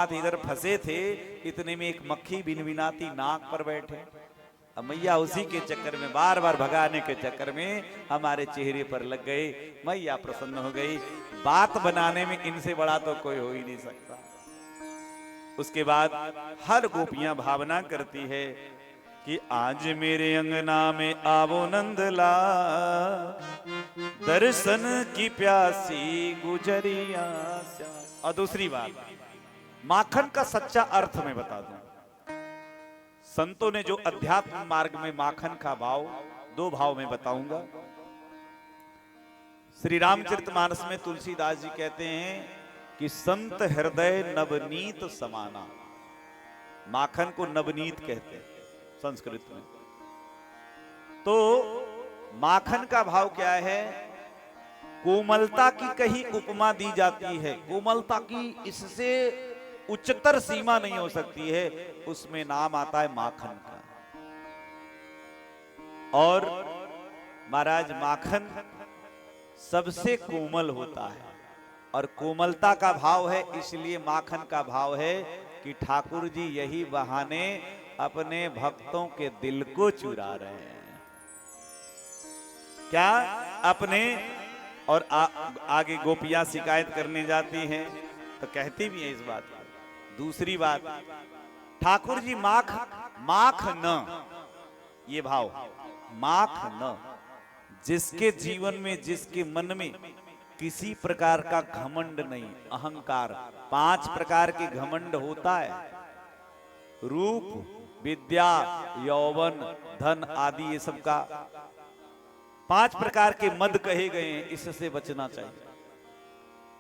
इधर फंसे थे, इतने में एक मक्खी बिनबिनाती नाक पर बैठे। अब मैया उसी के चक्कर में, बार बार भगाने के चक्कर में हमारे चेहरे पर लग गए। मैया प्रसन्न हो गई। बात बनाने में इनसे बड़ा तो कोई हो ही नहीं सकता। उसके बाद हर गोपियां भावना करती है कि आज मेरे अंगना में आवो नंदला, दर्शन की प्यासी गुजरिया। और दूसरी बात, माखन का सच्चा अर्थ मैं बता दूं। संतों ने जो अध्यात्म मार्ग में माखन का भाव, दो भाव में बताऊंगा। श्री रामचरितमानस में तुलसीदास जी कहते हैं कि संत हृदय नवनीत समाना। माखन को नवनीत कहते हैं संस्कृत में। तो माखन का भाव क्या है? कोमलता की कहीं उपमा दी जाती है, कोमलता की इससे उच्चतर सीमा नहीं हो सकती है, उसमें नाम आता है माखन का। और महाराज माखन सबसे कोमल होता है, और कोमलता का भाव है, इसलिए माखन का भाव है कि ठाकुर जी यही बहाने अपने भक्तों के दिल को चुरा रहे हैं। क्या? अपने। और आगे गोपियां शिकायत करने जाती हैं तो कहती भी है इस बात को। दूसरी बात, ठाकुर जी माख न, ये भाव माख न, जिसके जीवन में, जिसके मन में किसी प्रकार का घमंड नहीं, अहंकार, 5 प्रकार के घमंड होता है, रूप, विद्या, यौवन, धन आदि, ये सब का 5 प्रकार के मद कहे गए हैं, इससे बचना चाहिए।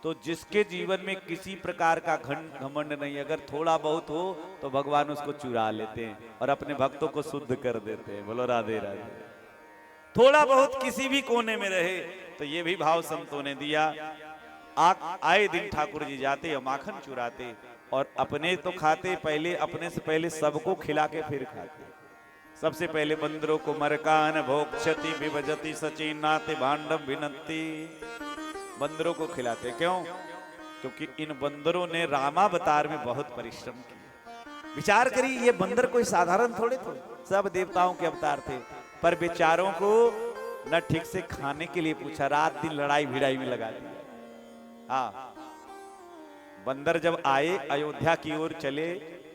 तो जिसके जीवन में किसी प्रकार का घमंड नहीं, अगर थोड़ा बहुत हो तो भगवान उसको चुरा लेते हैं और अपने भक्तों को शुद्ध कर देते हैं। बोलो राधे राधे। थोड़ा बहुत किसी भी कोने में रहे, तो ये भी भाव संतों ने दिया। आए दिन ठाकुर जी जाते और माखन चुराते, और अपने तो खाते पहले, अपने से पहले सबको खिला के फिर खाते। सबसे पहले बंदरों को मरकान भोक्षति विभजति सचिनाते भांडम विनती, बंदरों को खिलाते। क्यों? क्योंकि इन बंदरों ने रामावतार में बहुत परिश्रम किया। विचार करिए, ये बंदर कोई साधारण थोड़े थे, सब देवताओं के अवतार थे, पर बेचारों को न ठीक से खाने के लिए पूछा, रात दिन लड़ाई भिड़ाई में लगा दिया। हाँ, बंदर जब आए अयोध्या की ओर चले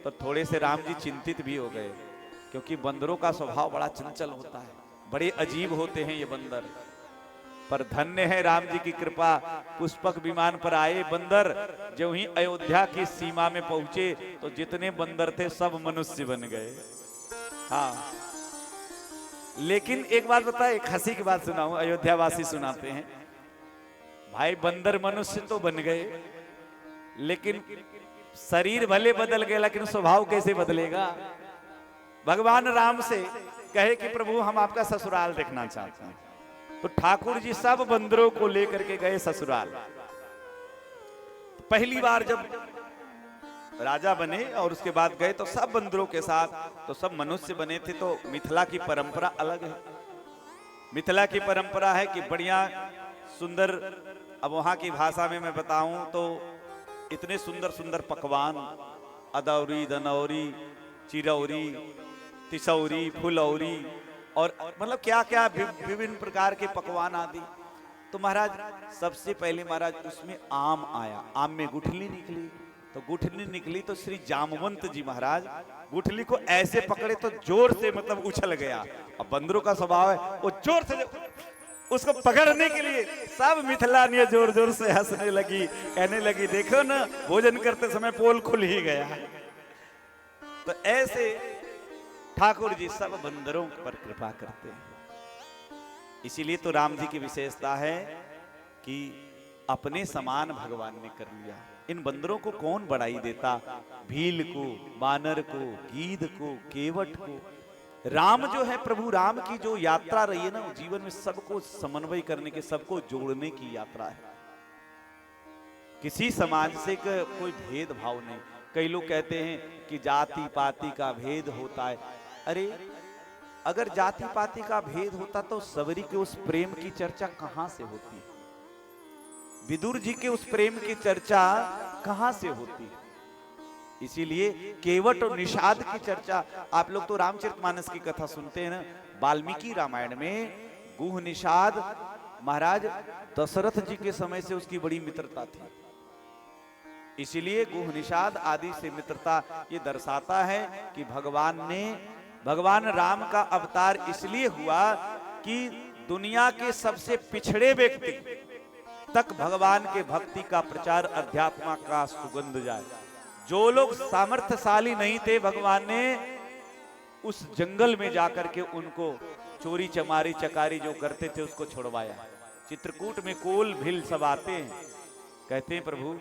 तो थोड़े से राम जी चिंतित भी हो गए, क्योंकि बंदरों का स्वभाव बड़ा चंचल होता है, बड़े अजीब होते हैं ये बंदर। पर धन्य है राम जी की कृपा, पुष्पक विमान पर आए बंदर, जो ही अयोध्या की सीमा में पहुंचे तो जितने बंदर थे सब मनुष्य बन गए। हाँ, लेकिन एक बात बता, एक हंसी की बात सुनाऊं, अयोध्या वासी सुनाते हैं। भाई बंदर मनुष्य तो बन गए, लेकिन शरीर भले बदल गए, लेकिन स्वभाव कैसे बदलेगा? भगवान राम से कहे कि प्रभु हम आपका ससुराल देखना चाहते हैं, तो ठाकुर जी सब बंदरों को लेकर के गए ससुराल। पहली बार जब राजा बने और उसके बाद गए तो सब बंदरों के साथ, तो सब मनुष्य बने थे। तो मिथिला की परंपरा अलग है। मिथिला की परंपरा है कि बढ़िया सुंदर, अब वहां की भाषा में मैं बताऊं तो इतने सुंदर सुंदर पकवान, अदौरी, दनौरी, चिरौरी, तिसौरी, फुलौरी, और मतलब क्या क्या विभिन्न प्रकार के पकवान आदि। तो महाराज सबसे पहले महाराज उसमें आम आया, आम में गुठली निकली। तो गुठली निकली तो श्री जामवंत जी महाराज गुठली को ऐसे पकड़े तो जोर से मतलब उछल गया। अब बंदरों का स्वभाव है, वो जोर से उसको पकड़ने के लिए सब मिथिलानिया जोर जोर से हंसने लगी, कहने लगी देखो ना, भोजन करते समय पोल खुल ही गया। तो ऐसे ठाकुर जी सब बंदरों पर कृपा करते हैं। इसीलिए तो राम जी की विशेषता है कि अपने समान भगवान ने कर लिया। इन बंदरों को कौन बढ़ाई देता? भील को, बानर को, गीध को, केवट को। राम जो है, प्रभु राम की जो यात्रा रही है ना, जीवन में सबको समन्वय करने के, सबको जोड़ने की यात्रा है। किसी समाज से कोई भेदभाव नहीं। कई लोग कहते हैं कि जाति पाति का भेद होता है। अरे अगर जाति पाति का भेद होता तो सबरी के उस प्रेम की चर्चा कहां से होती? विदुर जी के उस प्रेम की चर्चा कहां से होती? इसीलिए केवट और निषाद की चर्चा, आप लोग तो रामचरितमानस की कथा सुनते हैं ना, वाल्मीकि रामायण में गुह निषाद महाराज दशरथ जी के समय से उसकी बड़ी मित्रता थी। इसीलिए गुह निषाद आदि से मित्रता ये दर्शाता है कि भगवान राम का अवतार इसलिए हुआ कि दुनिया के सबसे पिछड़े व्यक्ति तक भगवान के भक्ति का प्रचार, अध्यात्म का सुगंध जाए। जो लोग सामर्थ्यशाली नहीं थे, भगवान ने उस जंगल में जाकर के उनको चोरी चमारी चकारी जो करते थे उसको छुड़वाया। चित्रकूट में कोल भील सब आते हैं, कहते हैं प्रभु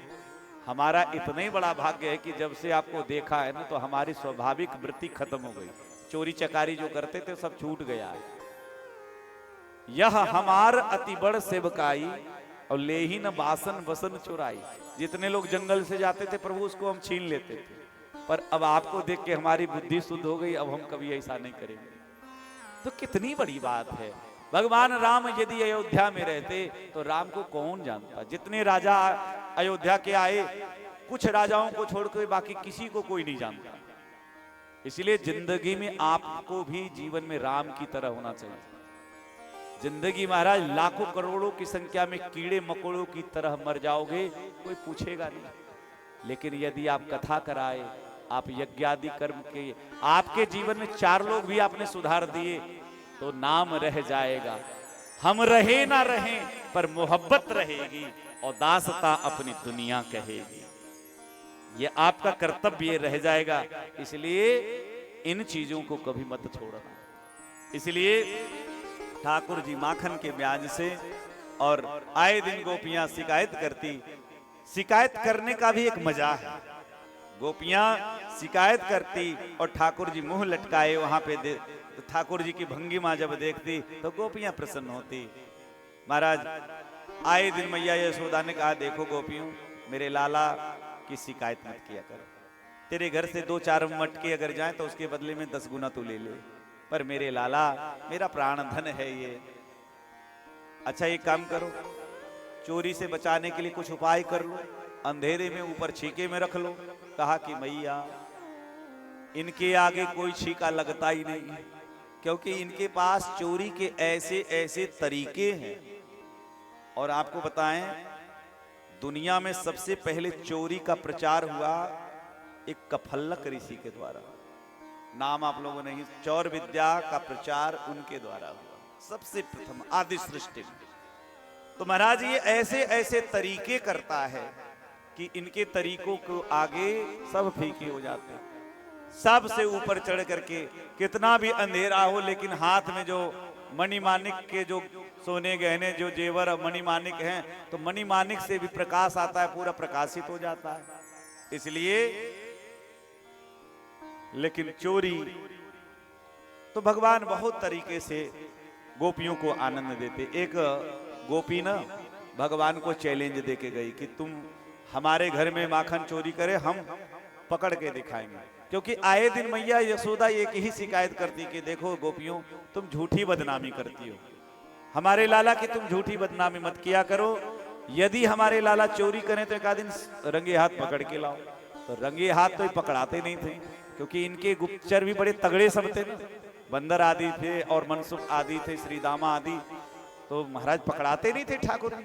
हमारा इतना ही बड़ा भाग्य है कि जब से आपको देखा है ना तो हमारी स्वाभाविक वृत्ति खत्म हो गई, चोरी चकारी जो करते थे सब छूट गया है। यह हमार अति बड़ सेवकाई और ले ही न बासन बसन चुराई। जितने लोग जंगल से जाते थे प्रभु उसको हम छीन लेते थे, पर अब आपको देख के हमारी बुद्धि शुद्ध हो गई, अब हम कभी ऐसा नहीं करेंगे। तो कितनी बड़ी बात है। भगवान राम यदि अयोध्या में रहते तो राम को कौन जानता। जितने राजा अयोध्या के आए, कुछ राजाओं को छोड़कर बाकी किसी को कोई नहीं जानता। इसलिए जिंदगी में आपको भी जीवन में राम की तरह होना चाहिए। जिंदगी महाराज लाखों करोड़ों की संख्या में कीड़े मकोड़ों की तरह मर जाओगे, कोई पूछेगा नहीं। लेकिन यदि आप कथा कराए, आप यज्ञादि कर्म के, आपके जीवन में 4 लोग भी आपने सुधार दिए तो नाम रह जाएगा। हम रहे ना रहे पर मोहब्बत रहेगी और दासता अपनी दुनिया कहेगी। ये आपका कर्तव्य रह जाएगा। इसलिए इन चीजों को कभी मत छोड़ना। इसलिए ठाकुर जी माखन के ब्याज से और आए दिन गोपियां शिकायत करती। शिकायत करने का भी एक मजा है। गोपियां शिकायत करती और ठाकुर जी मुंह लटकाए वहां पे तो ठाकुर जी की भंगिमा जब देखती तो गोपियां प्रसन्न होती। महाराज आए दिन मैया यशोदा ने कहा, देखो गोपियों, मेरे लाला की शिकायत मत किया करो। तेरे घर से 2-4 मटके अगर जाएं तो उसके बदले में 10 गुना तू ले ले, पर मेरे लाला मेरा प्राण धन है ये। अच्छा एक काम करो, चोरी से बचाने के लिए कुछ उपाय कर लो, अंधेरे में ऊपर छीके में रख लो। कहा कि मैया इनके आगे कोई छीका लगता ही नहीं, क्योंकि इनके पास चोरी के ऐसे ऐसे तरीके हैं। और आपको बताएं, दुनिया में सबसे पहले चोरी का प्रचार हुआ एक कफल्लक ऋषि के द्वारा। नाम आप लोगों ने, चौर विद्या का प्रचार उनके द्वारा हुआ सबसे प्रथम आदि सृष्टि में। तो महाराज ये ऐसे ऐसे तरीके करता है कि इनके तरीकों को आगे सब फीके हो जाते हैं। सबसे ऊपर चढ़ करके कितना भी अंधेरा हो, लेकिन हाथ में जो मणिमाणिक के जो सोने गहने जो जेवर मणिमाणिक हैं, तो मणिमाणिक से भी प्रकाश आता है, पूरा प्रकाशित हो जाता है। इसलिए लेकिन चोरी तो भगवान बहुत तरीके से गोपियों को आनंद देते। एक गोपी ना भगवान को चैलेंज देके गई कि तुम हमारे घर में माखन चोरी करे, हम पकड़ के दिखाएंगे। क्योंकि आए दिन मैया यशोदा एक ही शिकायत करती कि देखो गोपियों, तुम झूठी बदनामी करती हो हमारे लाला की, तुम झूठी बदनामी मत किया करो। यदि हमारे लाला चोरी करें तो एक आध दिन रंगे हाथ पकड़ के लाओ। तो रंगे हाथ तो पकड़ाते नहीं थे, क्योंकि इनके गुप्तचर भी बड़े तगड़े सब थे ना, बंदर आदि थे और मनसुख आदि थे, श्रीदामा आदि, तो महाराज पकड़ाते नहीं थे ठाकुर जी।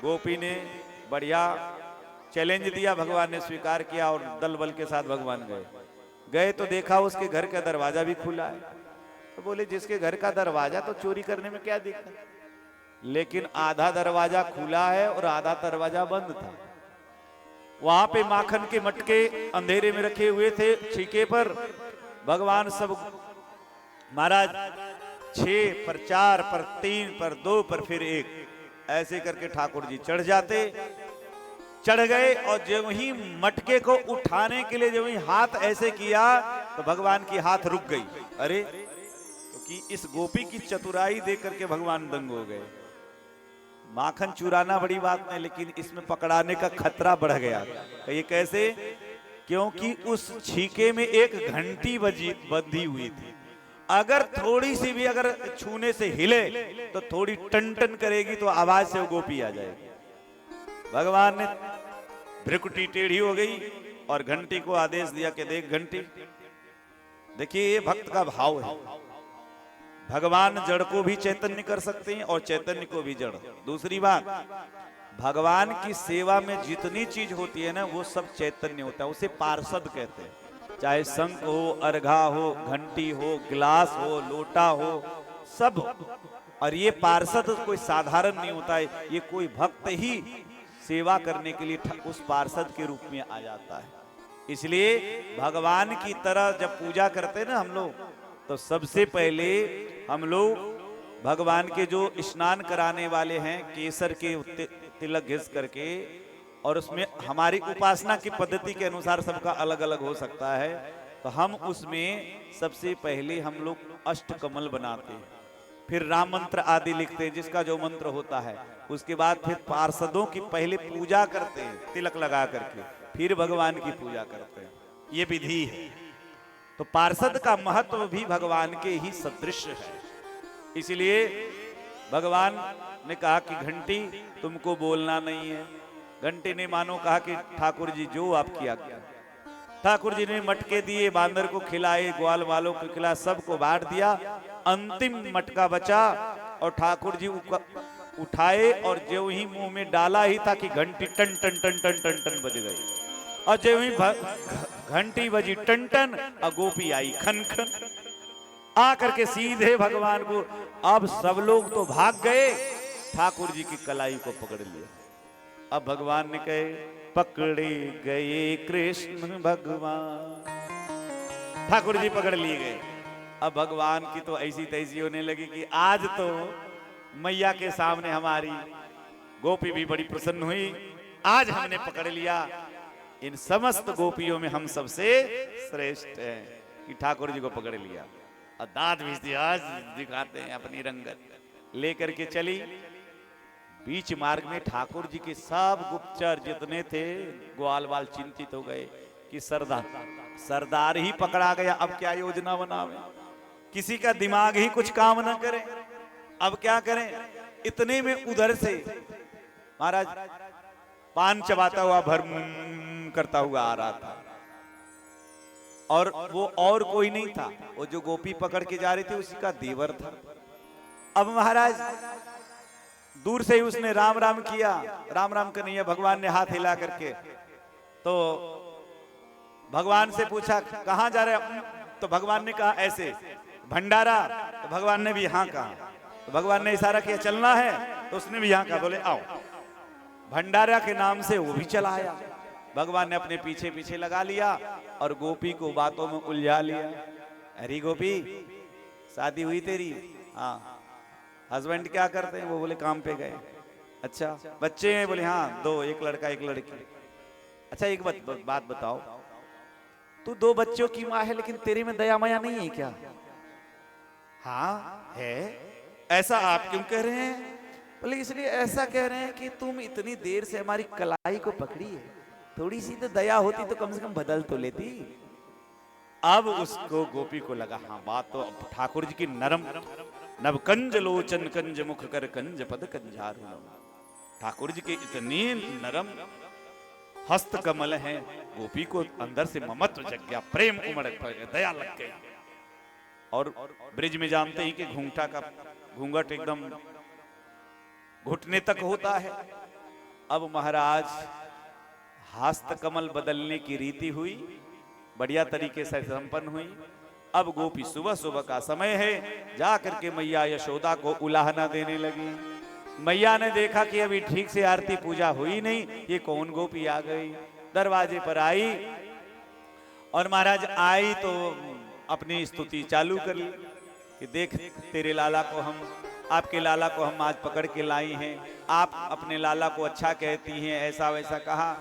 गोपी ने बढ़िया चैलेंज दिया, भगवान ने स्वीकार किया और दल बल के साथ भगवान गए तो देखा उसके घर का दरवाजा भी खुला है। तो बोले जिसके घर का दरवाजा तो चोरी करने में क्या दिक्कत, लेकिन आधा दरवाजा खुला है और आधा दरवाजा बंद था। वहां पे माखन के मटके अंधेरे में रखे हुए थे छीके पर। भगवान सब महाराज 6 पर 4 पर 3 पर 2 पर फिर 1 ऐसे करके ठाकुर जी चढ़ गए। और जब ही मटके को उठाने के लिए जब ही हाथ ऐसे किया तो भगवान की हाथ रुक गई। अरे क्योंकि इस गोपी की चतुराई देख करके भगवान दंग हो गए। माखन चुराना बड़ी बात नहीं, लेकिन इसमें पकड़ाने का खतरा बढ़ गया। ये कैसे? क्योंकि उस छीके में एक घंटी बंधी हुई थी। अगर थोड़ी सी भी अगर छूने से हिले तो थोड़ी टन टन करेगी तो आवाज से वो गोपी आ जाएगी। भगवान ने भ्रिकुटी टेढ़ी हो गई और घंटी को आदेश दिया कि देख घंटी, देखिए ये भक्त का भाव है। भगवान जड़ को भी चैतन्य कर सकते हैं और चैतन्य को भी जड़। दूसरी बात, भगवान की सेवा में जितनी चीज होती है ना वो सब चैतन्य होता है, उसे पार्षद कहते हैं। चाहे शंख हो, अर्घा हो, घंटी हो, गिलास हो, लोटा हो, सब। और ये पार्षद कोई साधारण नहीं होता है, ये कोई भक्त ही सेवा करने के लिए उस पार्षद के रूप में आ जाता है। इसलिए भगवान की तरह जब पूजा करते हैं ना हम लोग, तो सबसे पहले हम लोग भगवान के जो स्नान कराने वाले हैं, केसर के तिलक घिस करके, और उसमें हमारी उपासना की पद्धति के अनुसार सबका अलग अलग हो सकता है, तो हम उसमें सबसे पहले हम लोग अष्टकमल बनाते हैं, फिर राम मंत्र आदि लिखते हैं जिसका जो मंत्र होता है। उसके बाद फिर पार्षदों की पहले पूजा करते हैं तिलक लगा करके, फिर भगवान की पूजा करते हैं। ये विधि है। तो पार्षद का महत्व भी भगवान के ही सदृश है। इसलिए भगवान ने कहा कि घंटी तुमको बोलना नहीं है। घंटी ने मानो कहा कि ठाकुर जी जो आपकी आज्ञा। ठाकुर जी ने मटके दिए, बांदर को खिलाए, ग्वाल वालों को खिलाया, सबको बांट दिया। अंतिम मटका बचा और ठाकुर जी उठाए और जो ही मुंह में डाला ही था कि घंटी टन टन टन टन टन टन बज गई। और जो ही घंटी बजी टन टन, और गोपी आई खन खन आ करके सीधे भगवान को। अब सब लोग तो भाग गए, ठाकुर जी की कलाई को पकड़ लिया। अब भगवान ने कहे पकड़े गए कृष्ण भगवान, ठाकुर जी पकड़ लिए गए। अब भगवान की तो ऐसी तैसी होने लगी कि आज तो मैया के सामने हमारी गोपी भी बड़ी प्रसन्न हुई, आज हमने पकड़ लिया। इन समस्त गोपियों में हम सबसे श्रेष्ठ हैं कि ठाकुर जी को पकड़ लिया। और दांत भी आज दिखाते हैं अपनी रंगत। लेकर के चली। बीच मार्ग में ठाकुर जी के सब गुप्तचर जितने थे ग्वाल वाल चिंतित हो गए कि सरदार ही पकड़ा गया, अब क्या योजना बनावे। किसी का दिमाग ही कुछ काम ना करे, अब क्या करें। इतने में उधर से महाराज पान चबाता हुआ भरम करता हुआ आ रहा था, और वो और कोई नहीं था, वो जो गोपी पकड़ के जा रही थी उसी का देवर था। अब महाराज दूर से ही उसने राम राम किया। राम राम कन्हैया भगवान ने हाथ हिला करके, तो भगवान से पूछा कहां जा रहे। तो भगवान ने कहा ऐसे भंडारा। तो भगवान ने भी हाँ कहा। तो भगवान ने इशारा किया चलना है, तो उसने भी हाँ कहा। बोले आओ। भंडारा के नाम से वो भी चला आया। भगवान ने अपने पीछे पीछे लगा लिया और गोपी को बातों में उलझा लिया। अरे गोपी शादी हुई तेरी? हाँ। हस्बैंड क्या करते हैं? वो बोले काम पे गए। अच्छा बच्चे हैं? बोले हाँ दो, एक लड़का एक लड़की। अच्छा एक बात बताओ, तू दो बच्चों की माँ है लेकिन तेरे में दया माया नहीं है क्या? हाँ है। ऐसा आप क्यों कह रहे हैं? बोले इसलिए ऐसा कह रहे हैं कि तुम इतनी देर से हमारी कलाई को पकड़ी है, थोड़ी सी तो दया होती तो कम से कम बदल तो लेती। अब उसको गोपी को लगा हाँ बात तो ठाकुर जी की नरम नव कंज लोचन कंज मुख कर कंज पद कंजार। ठाकुर जी के इतने नरम हस्त कमल हैं, गोपी को अंदर से ममत्व जग गया, प्रेम उमड़ गया, दया लग गई। और ब्रिज में जानते ही कि घूंघटा का घूंघट एकदम घुटने तक होता है। अब महाराज हस्त कमल बदलने की रीति हुई, बढ़िया तरीके से संपन्न हुई। अब गोपी सुबह सुबह का समय है, जा करके मैया यशोदा को उलाहना देने लगी। मैया ने देखा कि अभी ठीक से आरती पूजा हुई नहीं, ये कौन गोपी आ गई। दरवाजे पर आई और महाराज आई तो अपनी स्तुति चालू कर ली कि देख तेरे लाला को हम, आपके लाला को हम आज पकड़ के लाई हैं, आप अपने लाला को अच्छा कहती हैं, ऐसा वैसा कहा।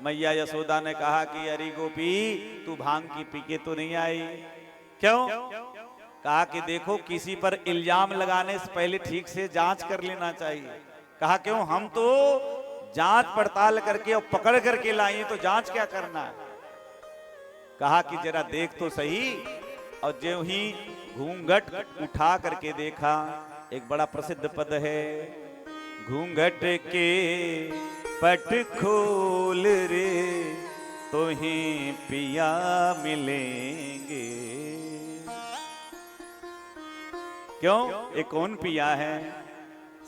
मैया यशोदा ने कहा कि अरे गोपी तू भांग की पी के तो नहीं आई? क्यों? कहा कि देखो किसी पर इल्जाम लगाने से पहले ठीक से जांच कर लेना चाहिए। कहा क्यों? हम तो जांच पड़ताल करके और पकड़ करके लाई, तो जांच क्या करना है। कहा कि जरा देख तो सही। और जो ही घूंघट उठा करके देखा, एक बड़ा प्रसिद्ध पद है, घूंघट के पट खोल रे तुम्हें पिया मिलेंगे। क्यों? ये कौन पिया है?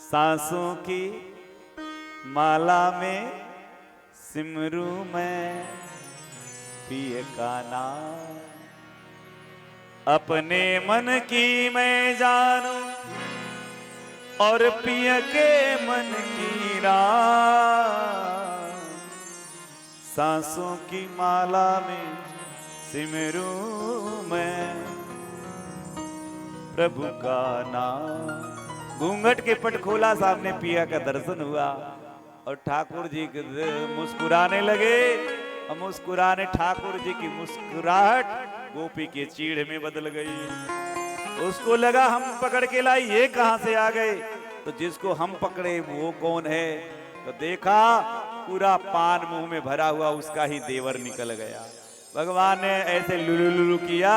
सांसों की माला में सिमरू मैं पिय का नाम। अपने मन की मैं जानू और पिय के मन की राह। सांसों की माला में सिमरू मैं प्रभु का नाम। घूंघट के पट खोला, सामने पिया का दर्शन हुआ और ठाकुर जी मुस्कुराने लगे। और मुस्कुराने ठाकुर जी की मुस्कुराहट गोपी के चीड़ में बदल गई। उसको लगा हम पकड़ के लाई, ये कहां से आ गए? तो जिसको हम पकड़े वो कौन है? तो देखा पूरा पान मुंह में भरा हुआ उसका ही देवर निकल गया। भगवान ने ऐसे लुलु लुलु किया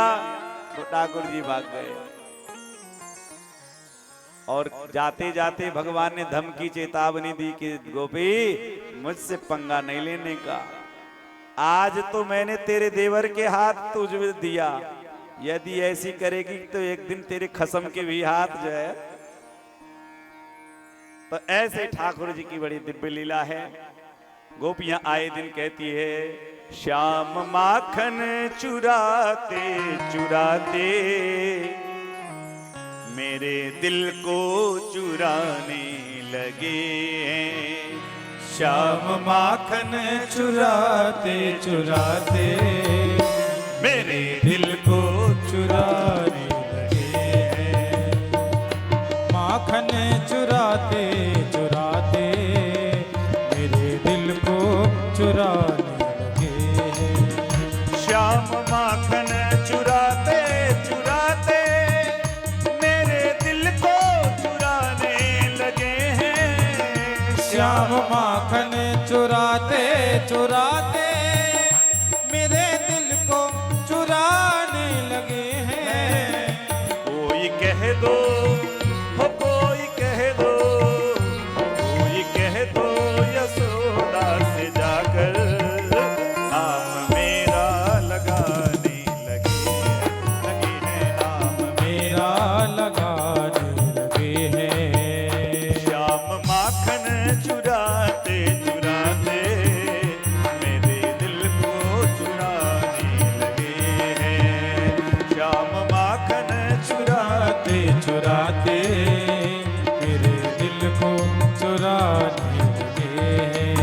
तो ठाकुर जी भाग गए। और जाते जाते भगवान ने धमकी चेतावनी दी कि गोपी मुझसे पंगा नहीं लेने का। आज तो मैंने तेरे देवर के हाथ तुझे दिया, यदि ऐसी करेगी तो एक दिन तेरे खसम के भी हाथ जो है। तो ऐसे ठाकुर जी की बड़ी दिव्य लीला है। गोपियां आए दिन कहती है, श्याम माखन चुराते चुराते मेरे दिल को चुराने लगे हैं। श्याम माखन चुराते चुराते मेरे दिल को चुराने लगे हैं। माखन चुराते चुराते मेरे दिल को चुराने लगे हैं। श्याम माखन चुराते चुराते मेरे दिल को चुराने लगे हैं। श्याम माखन चुराते चुराते मेरे दिल को चुराने लगे हैं। कोई कह दो हो, कोई कह दो, कोई कह दो यशोदा से जाकर नाम मेरा लगाने लगे हैं, नाम मेरा लगाने लगे हैं। श्याम माखन चुराते चुराते मेरे दिल को चुराने लगे हैं। श्याम माखन चुराते चुराते मेरे दिल को चुराने लगे हैं।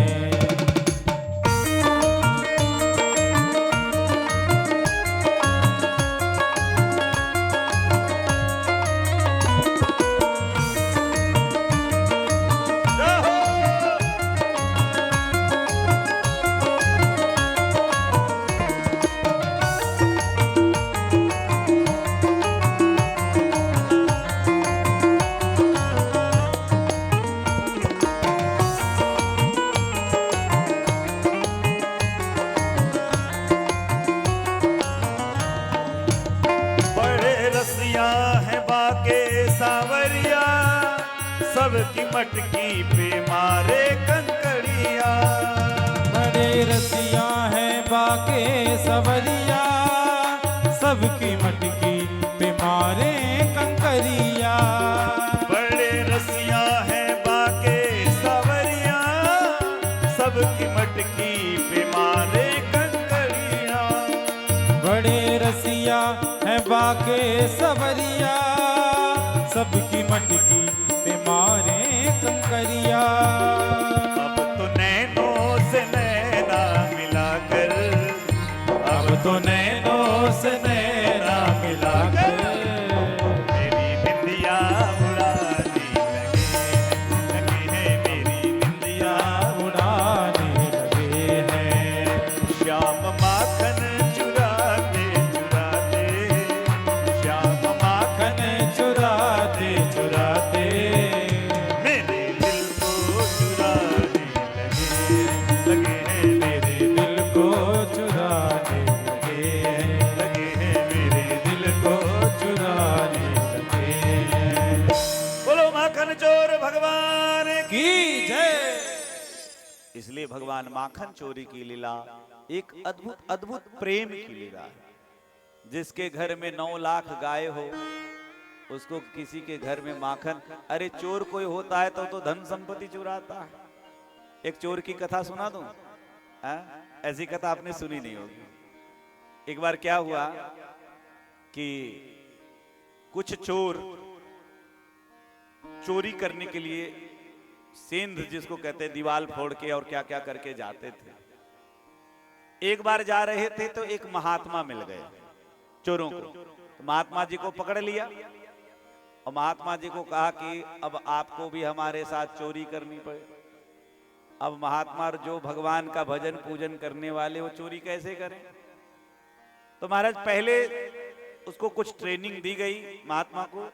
बड़े रसिया है बाके सावरिया, सबकी मटकी पे मारे कंकड़िया। बड़े रसिया है बाके सवरिया, सबकी मटकी पे मारे कंकरिया। बड़े रसिया है बाके सावरिया, सबकी मटकी पे मारे कंकड़िया। बड़े रसिया है बाके सवरिया, सबकी मटकी पे मारे कंकरिया। अब तो नैनों से नैना मिलाकर, अब तो नैनों से नैना मिलाकर मेरी बिंदिया उड़ाने लगे हैं, मेरी बिंदिया उड़ाने लगे हैं। श्याम माखन चुराते चुराते, श्याम माखन चुराते चुराते मेरे दिल को चुराने लगे हैं, मेरे दिल को चुराने लगे हैं। लगे हैं मेरे दिल को चुराने लगे हैं। बोलो माखन चोर भगवान की। की जय। इसलिए भगवान माखन चोरी की लीला एक अद्भुत अद्भुत प्रेम की लीला है। जिसके घर में 9 लाख गाय हो, उसको किसी के घर में माखन। अरे चोर कोई होता है तो धन संपत्ति चुराता है। एक चोर की कथा सुना दूं? ऐसी कथा आपने सुनी नहीं होगी। एक बार क्या हुआ कि कुछ चोर चोरी करने के लिए सेंध जिसको कहते हैं दीवार फोड़ के और क्या क्या करके जाते थे। एक बार जा रहे थे तो एक महात्मा मिल गए चोरों को। तो महात्मा जी को पकड़ लिया और महात्मा जी को कहा कि अब आपको भी हमारे साथ चोरी करनी पड़े। अब महात्मा जो भगवान का भजन पूजन करने वाले वो चोरी कैसे करें? तो महाराज पहले उसको कुछ ट्रेनिंग दी गई महात्मा को।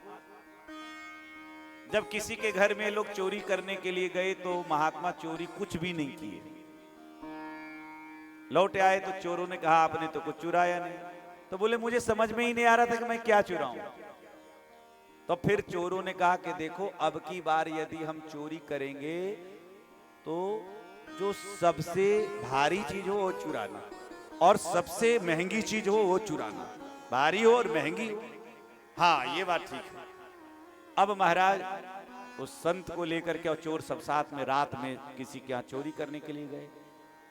जब किसी के घर में लोग चोरी करने के लिए गए तो महात्मा चोरी कुछ भी नहीं किए। लौट आए तो चोरों ने कहा आपने तो कुछ चुराया नहीं। तो बोले मुझे समझ में ही नहीं आ रहा था कि मैं क्या चुराऊं। तो फिर चोरों ने कहा कि देखो अब की बार यदि हम चोरी करेंगे तो जो सबसे भारी चीज हो वो चुराना और सबसे महंगी चीज हो वो चुराना। भारी हो और महंगी हो। हाँ ये बात ठीक है। अब महाराज उस संत को लेकर के और चोर सब साथ में रात में किसी के यहाँ चोरी करने के लिए गए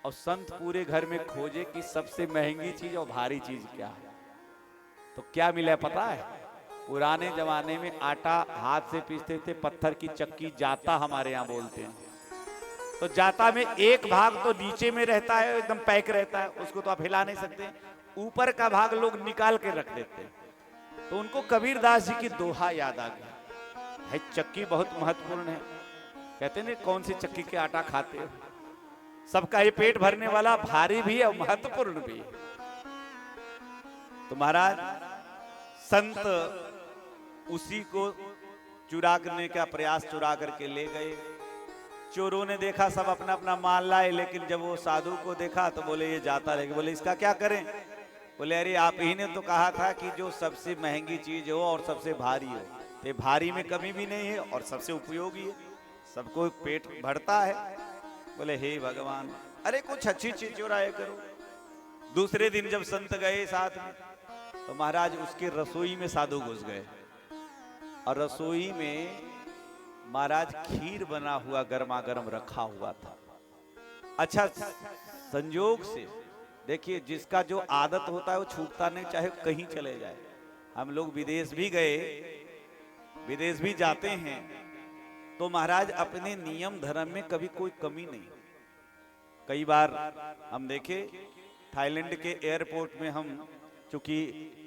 और संत पूरे घर में खोजे कि सबसे महंगी चीज और भारी चीज क्या है। तो क्या मिला पता है? पुराने जमाने में आटा हाथ से पीसते थे, पत्थर की चक्की जाता हमारे यहाँ बोलते हैं। तो जाता में एक भाग तो नीचे में रहता है, एकदम पैक रहता है, उसको तो आप हिला नहीं सकते। ऊपर का भाग लोग निकाल के रख देते हैं। तो उनको कबीरदास जी की दोहा याद आ गया, भाई चक्की बहुत महत्वपूर्ण है। कहते नहीं कौन सी चक्की के आटा खाते हो? सबका ये पेट भरने वाला भारी भी है और महत्वपूर्ण भी है। तो महाराज संत उसी को चुरा करने का प्रयास चुरा करके ले गए। चोरों ने देखा सब अपना अपना माल लाए, लेकिन जब वो साधु को देखा तो बोले ये जाता लेके। बोले इसका क्या करें? बोले अरे आप ही ने तो कहा था कि जो सबसे महंगी चीज हो और सबसे भारी हो। ये भारी में कमी भी नहीं है और सबसे उपयोगी है, सबको पेट भरता है। बोले हे भगवान, अरे कुछ अच्छी चीज चुराया करो। दूसरे दिन जब संत गए साथ में तो महाराज उसके रसोई में साधु घुस गए और रसोई में महाराज खीर बना हुआ गर्मा गर्म रखा हुआ था। अच्छा संयोग से देखिए जिसका जो आदत होता है वो छूटता नहीं, चाहे कहीं चले जाए। हम लोग विदेश भी गए, विदेश भी जाते हैं तो महाराज अपने नियम धर्म में कभी कोई कमी नहीं। कई बार हम देखे थाईलैंड के एयरपोर्ट में हम चूंकि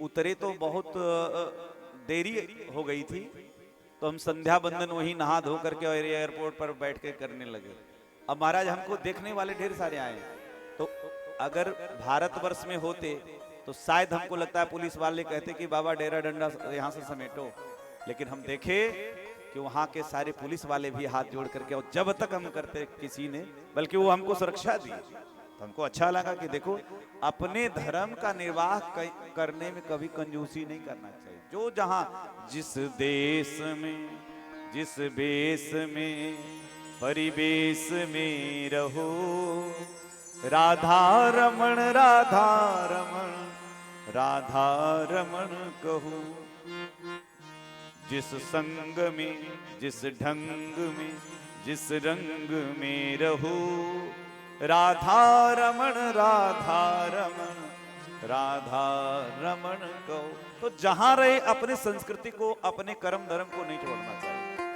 उतरे तो बहुत देरी हो गई थी, तो हम संध्या बंदन वही नहा धो करके और एयरपोर्ट पर बैठ के करने लगे। अब महाराज हमको देखने वाले ढेर सारे आए, तो अगर भारतवर्ष में होते तो शायद हमको लगता है पुलिस वाले कहते कि बाबा डेरा डंडा यहाँ से समेटो। लेकिन हम देखे कि वहाँ के सारे पुलिस वाले भी हाथ जोड़ करके, और जब तक हम करते किसी ने, बल्कि वो हमको सुरक्षा दी। तो हमको अच्छा लगा कि देखो अपने धर्म का निर्वाह करने में कभी कंजूसी नहीं करना चाहिए। जो जहां जिस देश में जिस बेस में परिवेश में रहो, राधा रमण राधा रमण राधा रमण कहो। जिस संग में जिस ढंग में जिस रंग में रहो, राधा रमण राधा रमण राधा रमण को। तो जहां रहे अपने संस्कृति को, अपने कर्म धर्म को नहीं छोड़ना चाहिए।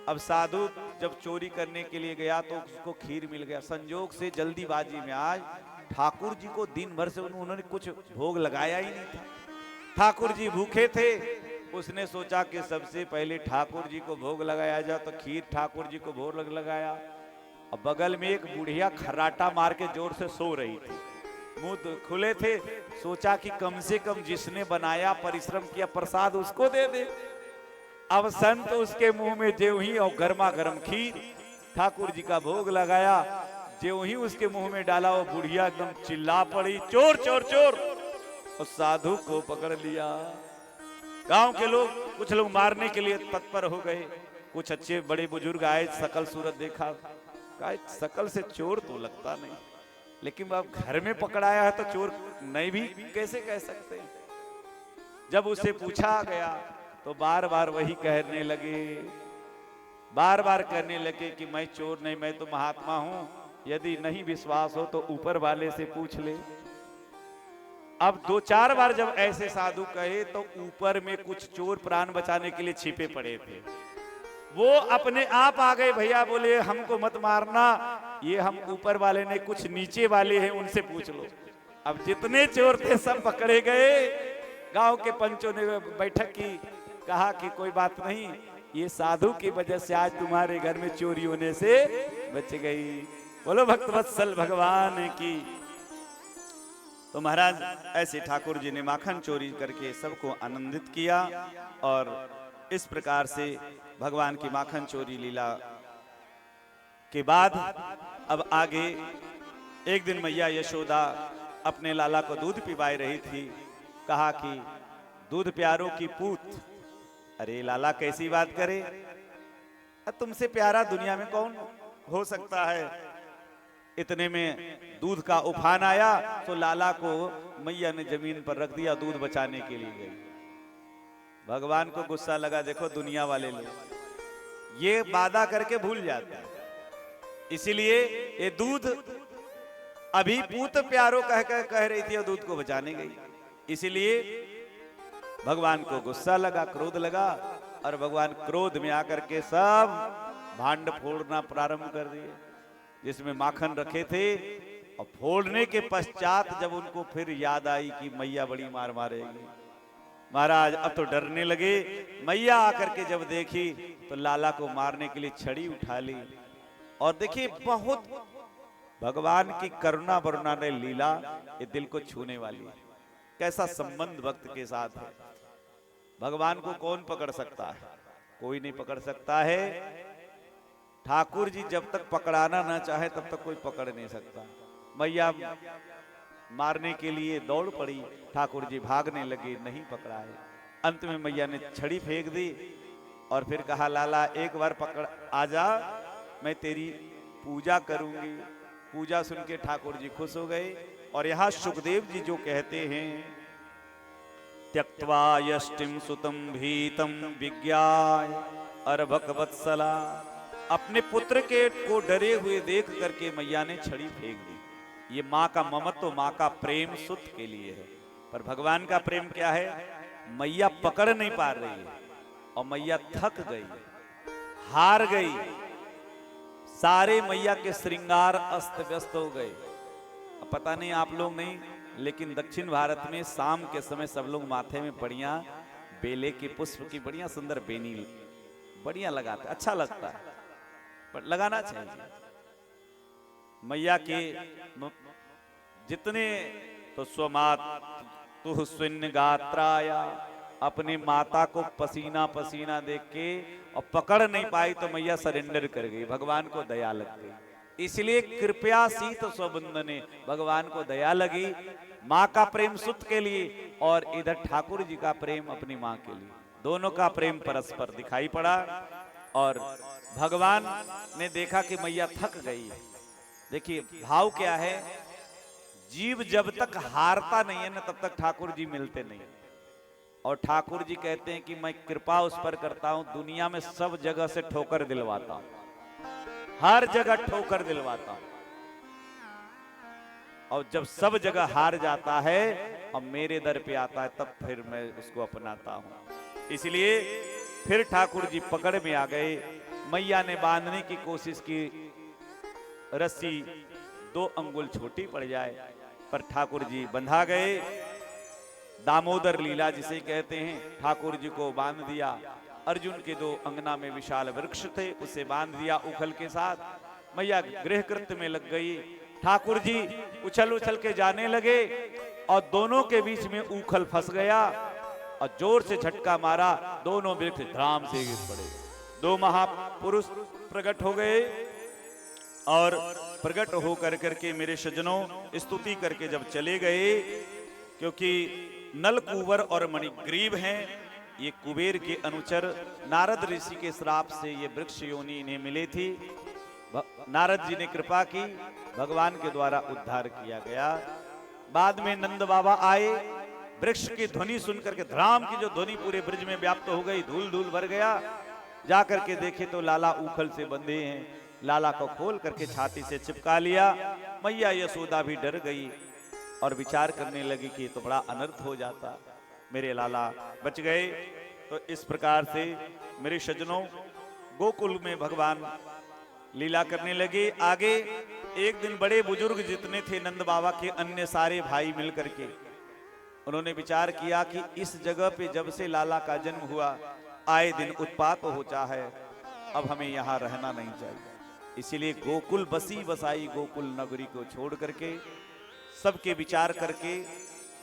अब साधु जब चोरी करने के लिए गया तो उसको खीर मिल गया। संजोग से जल्दीबाजी में आज ठाकुर जी को दिन भर से उन्होंने कुछ भोग लगाया ही नहीं था। ठाकुर जी भूखे थे, उसने सोचा कि सबसे पहले ठाकुर जी को भोग लगाया जाए, तो खीर ठाकुर जी को भोग लगाया। और बगल में एक बुढ़िया खर्राटा मार के जोर से सो रही थी, मुंह खुले थे। सोचा कि कम से कम जिसने बनाया परिश्रम किया प्रसाद उसको दे दे। अब संत उसके मुंह में ज्यों ही और गर्मा गर्म खीर ठाकुर जी का भोग लगाया, ज्यों ही उसके मुंह में डाला वो बुढ़िया एकदम चिल्ला पड़ी, चोर चोर चोर। उस साधु को पकड़ लिया। गांव के लोग कुछ लोग मारने के लिए तत्पर हो गए, कुछ अच्छे बड़े बुजुर्ग आए, सकल सूरत देखा, कहा सकल से चोर तो लगता नहीं, लेकिन अब घर में पकड़ाया है तो चोर नहीं भी कैसे कह सकते हैं। जब उसे पूछा गया तो बार बार वही कहने लगे, बार बार कहने लगे कि मैं चोर नहीं, मैं तो महात्मा हूं, यदि नहीं विश्वास हो तो ऊपर वाले से पूछ ले। अब 2-4 बार जब ऐसे साधु कहे तो ऊपर में कुछ चोर प्राण बचाने के लिए छिपे पड़े थे, वो अपने आप आ गए। भैया बोले हमको मत मारना, ये हम ऊपर वाले ने, कुछ नीचे वाले हैं उनसे पूछ लो। अब जितने चोर थे सब पकड़े गए। गांव के पंचों ने बैठक की, कहा कि कोई बात नहीं, ये साधु की वजह से आज तुम्हारे घर में चोरी होने से बच गई। बोलो भक्तवत्सल भगवान की। तो महाराज ऐसे ठाकुर जी ने माखन चोरी करके सबको आनंदित किया। और इस प्रकार से भगवान की माखन चोरी लीला के बाद अब आगे एक दिन मैया यशोदा अपने लाला को दूध पिवाई रही थी। कहा कि दूध प्यारों की पूत। अरे लाला कैसी बात करे, तुमसे प्यारा दुनिया में कौन हो सकता है। इतने में दूध का उफान आया तो लाला को मैया ने जमीन पर रख दिया, दूध बचाने के लिए गई। भगवान को गुस्सा लगा, देखो दुनिया वाले लोग ये वादा करके भूल जाते हैं, इसीलिए ये दूध अभी पूत प्यारो कह रही थी और दूध को बचाने गई। इसीलिए भगवान को गुस्सा लगा, क्रोध लगा, और भगवान क्रोध में आकर के सब भांड फोड़ना प्रारंभ कर दिए जिसमें माखन रखे थे। और फोड़ने के पश्चात जब उनको फिर याद आई कि मैया बड़ी मार मारेगी, महाराज अब तो डरने लगे। मैया आकर के जब देखी तो लाला को मारने के लिए छड़ी उठा ली। और देखिए बहुत भगवान की करुणा वरुणा ने लीला, ये दिल को छूने वाली है। कैसा संबंध भक्त के साथ है। भगवान को कौन पकड़ सकता है, कोई नहीं पकड़ सकता है। ठाकुर जी जब तक पकड़ाना ना चाहे तब तक कोई पकड़ नहीं सकता। मैया मारने के लिए दौड़ पड़ी, ठाकुर जी भागने लगे, नहीं पकड़ाए। अंत में मैया ने छड़ी फेंक दी और फिर कहा लाला एक बार पकड़ आ जा, मैं तेरी पूजा करूंगी। पूजा सुन के ठाकुर जी खुश हो गए। और यहाँ सुखदेव जी जो कहते हैं, त्यक्त्वा यष्टिम सुतम भीतम विज्ञाय अर्भक वत्सला, अपने पुत्र के को डरे हुए देख करके मैया ने छड़ी फेंक दी। ये माँ का ममत्व, माँ का प्रेम सुत के लिए है। पर भगवान का प्रेम क्या है, मैया पकड़ नहीं पा रही है और मैया थक गई, हार गई, सारे मैया के श्रृंगार अस्त व्यस्त हो गए। अब पता नहीं आप लोग नहीं, लेकिन दक्षिण भारत में शाम के समय सब लोग माथे में बढ़िया बेले के पुष्प की बढ़िया सुंदर बेनी बढ़िया लगाते, अच्छा लगता है, पर लगाना चाहिए। मैया के जितने तो स्वमात तु स्विन्न गात्राया, अपनी माता को पसीना पसीना देख के और पकड़ नहीं पाई तो मैया सरेंडर कर गई, भगवान को दया लग गई। इसलिए कृपया शीत स्वबंधने, भगवान को दया लगी, माँ का प्रेम सुत के लिए और इधर ठाकुर जी का प्रेम अपनी माँ के लिए, दोनों का प्रेम परस्पर दिखाई पड़ा। और भगवान ने देखा कि मैया थक गई। देखिए भाव क्या है, जीव जब तक हारता नहीं है ना तब तक ठाकुर जी मिलते नहीं। और ठाकुर जी कहते हैं कि मैं कृपा उस पर करता हूं, दुनिया में सब जगह से ठोकर दिलवाता हूं, हर जगह ठोकर दिलवाता हूं, और जब सब जगह हार जाता है और मेरे दर पे आता है तब फिर मैं उसको अपनाता हूं। इसलिए फिर ठाकुर जी पकड़ में आ गए। मैया ने बांधने की कोशिश की, रस्सी 2 अंगुल छोटी पड़ जाए, पर ठाकुर जी बंधा गए। दामोदर लीला जिसे कहते हैं, ठाकुर जी को बांध दिया। अर्जुन के 2 अंगना में विशाल वृक्ष थे, उसे बांध दिया उखल के साथ। मैया गृह कृत्य में लग गई। ठाकुर जी उछल उछल के जाने लगे और दोनों के बीच में उखल फंस गया और जोर से झटका मारा, दोनों वृक्ष धड़ाम से गिर पड़े। 2 महापुरुष प्रकट हो गए और प्रकट होकर करके मेरे सज्जनों स्तुति करके जब चले गए, क्योंकि नल कुंवर और मणिग्रीव हैं, ये कुबेर के अनुचर, नारद ऋषि के श्राप से ये वृक्ष योनि इन्हें मिली थी। नारद जी ने कृपा की, भगवान के द्वारा उद्धार किया गया। बाद में नंद बाबा आए, वृक्ष की ध्वनि सुनकर के धराम की जो ध्वनि पूरे ब्रज में व्याप्त हो गई, धूल धूल भर गया। जाकर के देखे तो लाला उखल से बंधे हैं। लाला को खोल करके छाती से चिपका लिया। मैया यशोदा भी डर गई और विचार करने लगी कि तो बड़ा अनर्थ हो जाता, मेरे लाला बच गए। तो इस प्रकार से मेरे सज्जनों, गोकुल में भगवान लीला करने लगे। आगे एक दिन बड़े बुजुर्ग जितने थे नंद बाबा के, अन्य सारे भाई मिलकर के उन्होंने विचार किया कि इस जगह पे जब से लाला का जन्म हुआ आए दिन उत्पात होता है, अब हमें यहाँ रहना नहीं चाहिए। इसीलिए गोकुल बसी बसाई गोकुल नगरी को छोड़ करके सबके विचार करके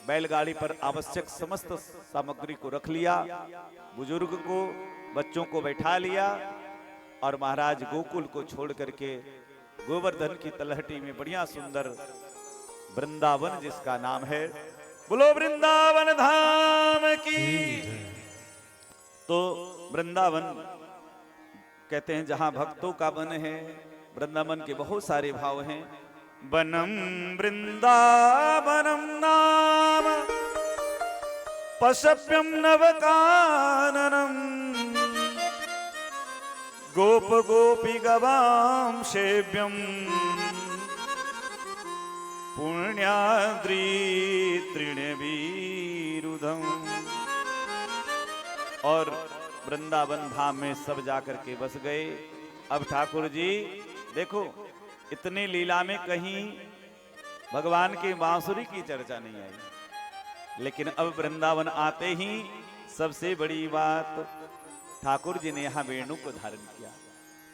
बैलगाड़ी पर आवश्यक समस्त सामग्री को रख लिया, बुजुर्ग को बच्चों को बैठा लिया और महाराज गोकुल को छोड़ करके गोवर्धन की तलहटी में बढ़िया सुंदर वृंदावन जिसका नाम है, बोलो वृंदावन धाम की। तो वृंदावन कहते हैं जहां भक्तों का वन है। वृंदावन के बहुत सारे भाव हैं। वनम वृंदावनम नाम पशव्यम नवकाननम गोप गोपी गवाम सेव्यम पुण्याद्री तृणवीरुधम। और वृंदावन धाम में सब जाकर के बस गए। अब ठाकुर जी देखो, इतने लीला में कहीं भगवान के बांसुरी की चर्चा नहीं आई, लेकिन अब वृंदावन आते ही सबसे बड़ी बात, ठाकुर जी ने यहाँ वेणु को धारण किया।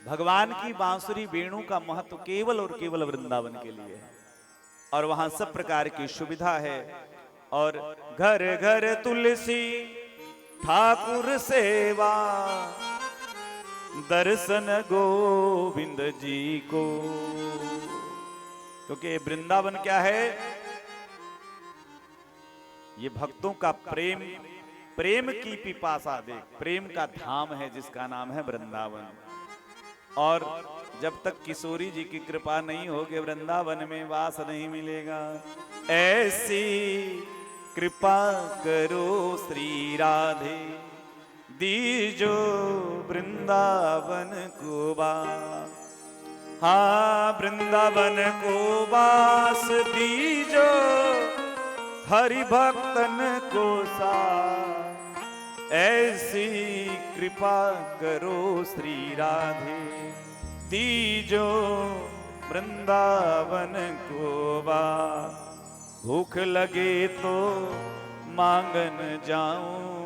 भगवान की बांसुरी वेणु का महत्व केवल और केवल वृंदावन के लिए है और वहां सब प्रकार की सुविधा है। और घर घर तुलसी ठाकुर सेवा, दर्शन गोविंद जी को। क्योंकि वृंदावन क्या है, ये भक्तों का प्रेम, प्रेम की पिपासा, देख प्रेम का धाम है जिसका नाम है वृंदावन। और जब तक किशोरी जी की कृपा नहीं होगी वृंदावन में वास नहीं मिलेगा। ऐसी कृपा करो श्री राधे, दीजो वृंदावन को वास। हाँ वृंदावन को वास दीजो, हरि भक्तन को साथ। ऐसी कृपा करो श्री राधे, दीजो वृंदावन को वास। भूख लगे तो मांगन जाऊं,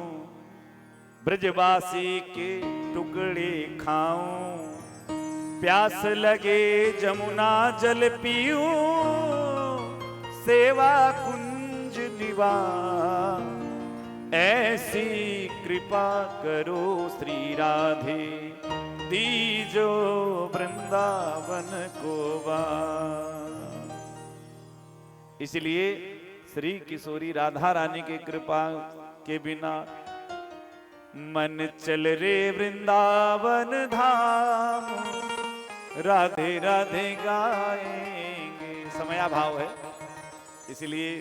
ब्रजवासी के टुकड़े खाऊं। प्यास लगे जमुना जल पीऊं, सेवा कुंज निवास। ऐसी कृपा करो श्री राधे, दीजो वृंदावन को वास। इसलिए श्री किशोरी राधा रानी की कृपा के बिना मन चल रे वृंदावन धाम, राधे राधे गाएंगे। समया भाव है, इसलिए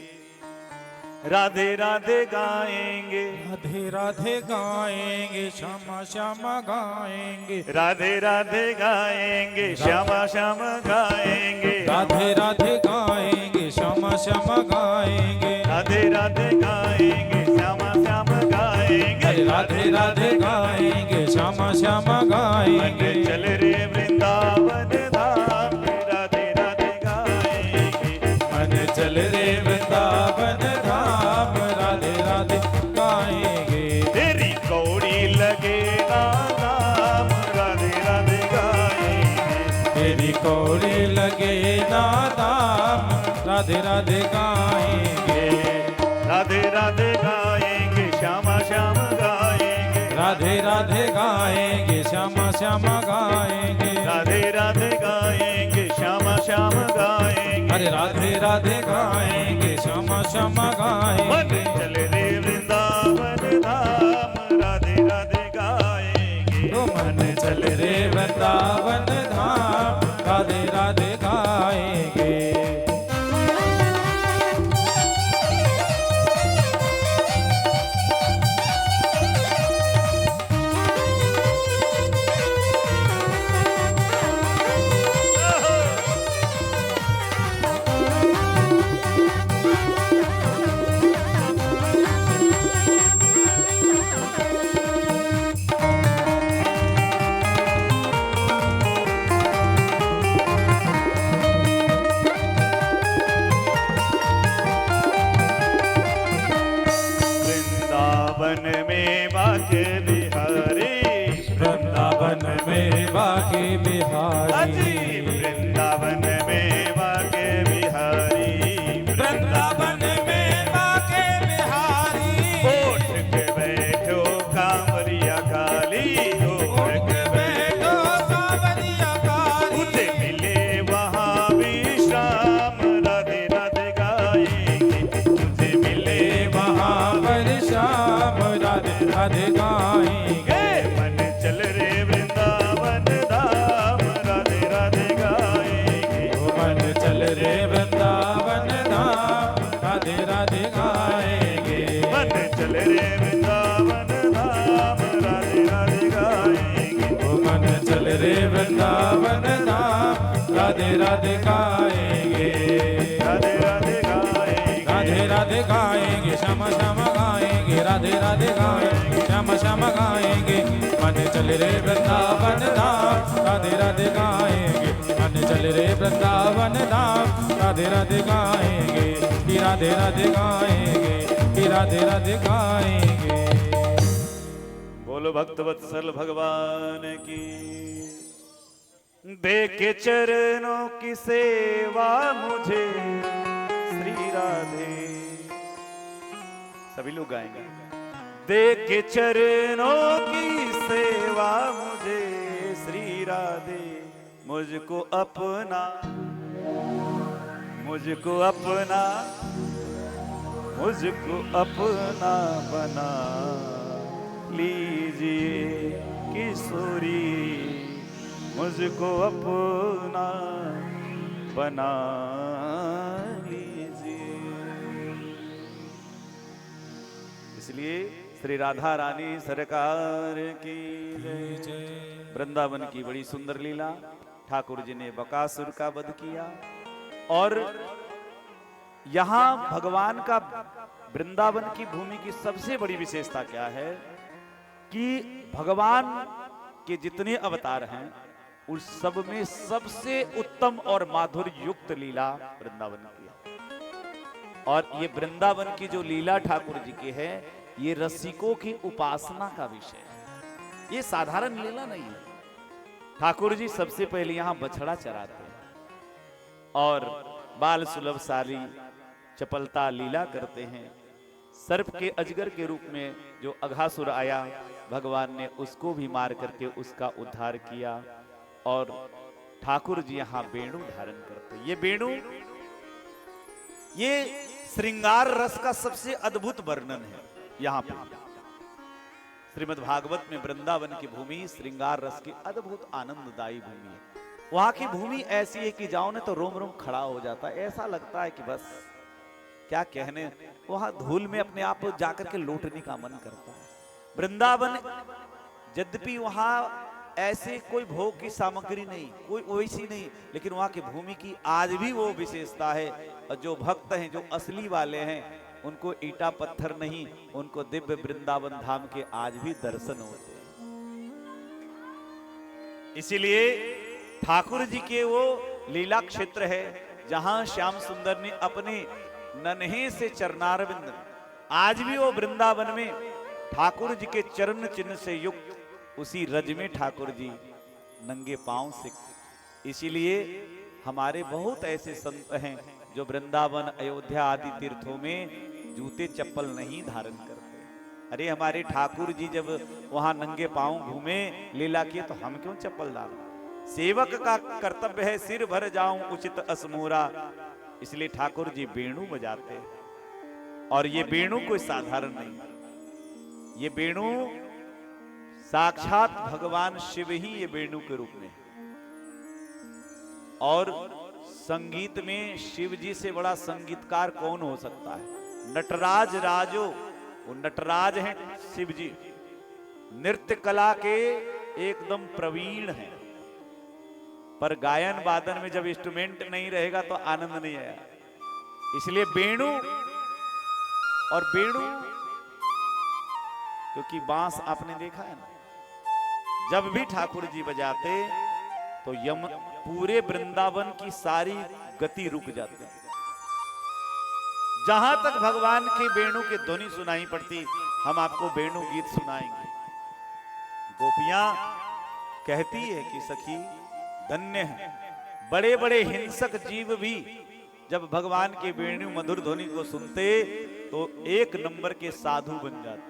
राधे राधे गाएंगे, राधे राधे गाएंगे, श्यामा श्यामा गाएंगे, राधे राधे गाएंगे, श्यामा श्यामा गाएंगे, राधे राधे गाएंगे, श्यामा श्यामा गाएंगे, राधे राधे गाएंगे, श्यामा श्यामा गाएंगे, राधे राधे गाएंगे, श्यामा श्यामा गाएंगे। चल रे वृंदावन धाम, राधे राधे गाएंगे, मन चल रे वृंदावन धाम, राधे राधे गाएंगे। तेरी कौड़ी लगे नाम, राधे राधे गाएंगे, तेरी कौड़ी लगे ना दाम, राधे राधे गाएंगे, राधे राधे गाएंगे, श्यामा श्यामा गाएंगे, राधे राधे गाएंगे, श्यामा श्यामा गाएंगे, राधे राधे गाएंगे, श्यामा श्यामा गाएंगे। अरे राधे राधे गाएंगे, श्यामा श्यामा मन गाएंगे। चल रे वृंदावन धाम, राधे राधे गाएंगे, तो मन चल रे वृंदावन धाम, राधे बाके बिहारी वृंदावन में बाके बिहारी वृंदावन में बाके बिहारी उठ के बैठो कांवरिया काली उठ के बैठो सांवरिया काली तुझे मिले वहाँ विश्राम राधे राधे गाएंगे तुझे मिले वहाँ पर श्याम राधे राधे गाएंगे मन चल रे वृंदावन धाम राधे राधे गाएंगे मन चल रे वृंदावन धाम राधे राधे गाएंगे मन चल रे वृंदावन धाम राधे राधे गाएंगे मन चल रे वृंदावन धाम राधे राधे गाएंगे राधे राधे गाएंगे राधे राधे गाएंगे श्याम श्याम गाएंगे राधे राधे गाएंगे श्याम श्याम गाएंगे मन चल रे वृंदावन धाम राधे राधे गाएंगे मन चल रे वृंदावन धाम राधे राधे गाएंगे कि राधे राधे गाएंगे कि राधे राधे गाएंगे। बोलो भक्त वत्सल भगवान की देखे चरणों की सेवा मुझे श्री राधे सभी लोग गाएंगे देखे चरणों की सेवा मुझे श्री राधे मुझको अपना मुझको अपना मुझको अपना बना लीजिए किशोरी मुझको अपना बना लीजिए। इसलिए श्री राधा रानी सरकार की जय। वृंदावन की बड़ी सुंदर लीला ठाकुर जी ने बकासुर का वध किया और यहां भगवान का वृंदावन की भूमि की सबसे बड़ी विशेषता क्या है कि भगवान के जितने अवतार हैं उस सब में सबसे उत्तम और माधुर्य युक्त लीला वृंदावन की है। और ये वृंदावन की जो लीला ठाकुर जी की है ये रसिकों की उपासना का विषय है, ये साधारण लीला नहीं है। ठाकुर जी सबसे पहले यहां बछड़ा चराते हैं और बाल सुलभ सारी चपलता लीला करते हैं। सर्प के अजगर के रूप में जो अघासुर आया भगवान ने उसको भी मार करके उसका उद्धार किया और ठाकुर जी यहां वेणु धारण करते। ये वेणु ये श्रृंगार रस का सबसे अद्भुत वर्णन है। यहां पर श्रीमद् भागवत में वृंदावन की भूमि श्रृंगार रस की अद्भुत आनंददायी भूमि है। वहां की भूमि ऐसी है कि जाओ ना तो रोम रोम खड़ा हो जाता है, ऐसा लगता है कि बस क्या कहने, वहां धूल में अपने आप जाकर के लौटने का मन करता है। वृंदावन यद्यपि वहां ऐसे कोई भोग की सामग्री नहीं, कोई वैसी नहीं, लेकिन वहां की भूमि की आज भी वो विशेषता है। और जो भक्त हैं, जो असली वाले हैं, उनको ईटा पत्थर नहीं, उनको दिव्य वृंदावन धाम के आज भी दर्शन होते हैं। इसीलिए ठाकुर जी के वो लीला क्षेत्र है जहां श्याम सुंदर ने अपने नन्हे से चरणारविंद आज भी वो वृंदावन में ठाकुर जी के चरण चिन्ह से युक्त उसी रज में ठाकुर जी नंगे पांव से। इसीलिए हमारे बहुत ऐसे संत हैं जो वृंदावन अयोध्या आदि तीर्थों में जूते चप्पल नहीं धारण करते। अरे हमारे ठाकुर जी जब वहां नंगे पांव घूमे लीला किए तो हम क्यों चप्पल डालें? सेवक का कर्तव्य है सिर भर जाऊं उचित असमोरा। इसलिए ठाकुर जी वेणु बजाते हैं और ये वेणु कोई साधारण नहीं, ये वेणु साक्षात भगवान शिव ही ये वेणु के रूप में है। और संगीत में शिव जी से बड़ा संगीतकार कौन हो सकता है? नटराज राजो, वो नटराज हैं शिव जी, नृत्य कला के एकदम प्रवीण हैं। पर गायन वादन में जब इंस्ट्रूमेंट नहीं रहेगा तो आनंद नहीं आया। इसलिए वेणु, और वेणु क्योंकि बांस आपने देखा है ना, जब भी ठाकुर जी बजाते तो यम पूरे वृंदावन की सारी गति रुक जाती है। जहां तक भगवान के वेणु की ध्वनि सुनाई पड़ती, हम आपको वेणु गीत सुनाएंगे। गोपियां कहती है कि सखी धन्य है, बड़े बड़े हिंसक जीव भी जब भगवान के वेणु मधुर ध्वनि को सुनते तो एक नंबर के साधु बन जाते,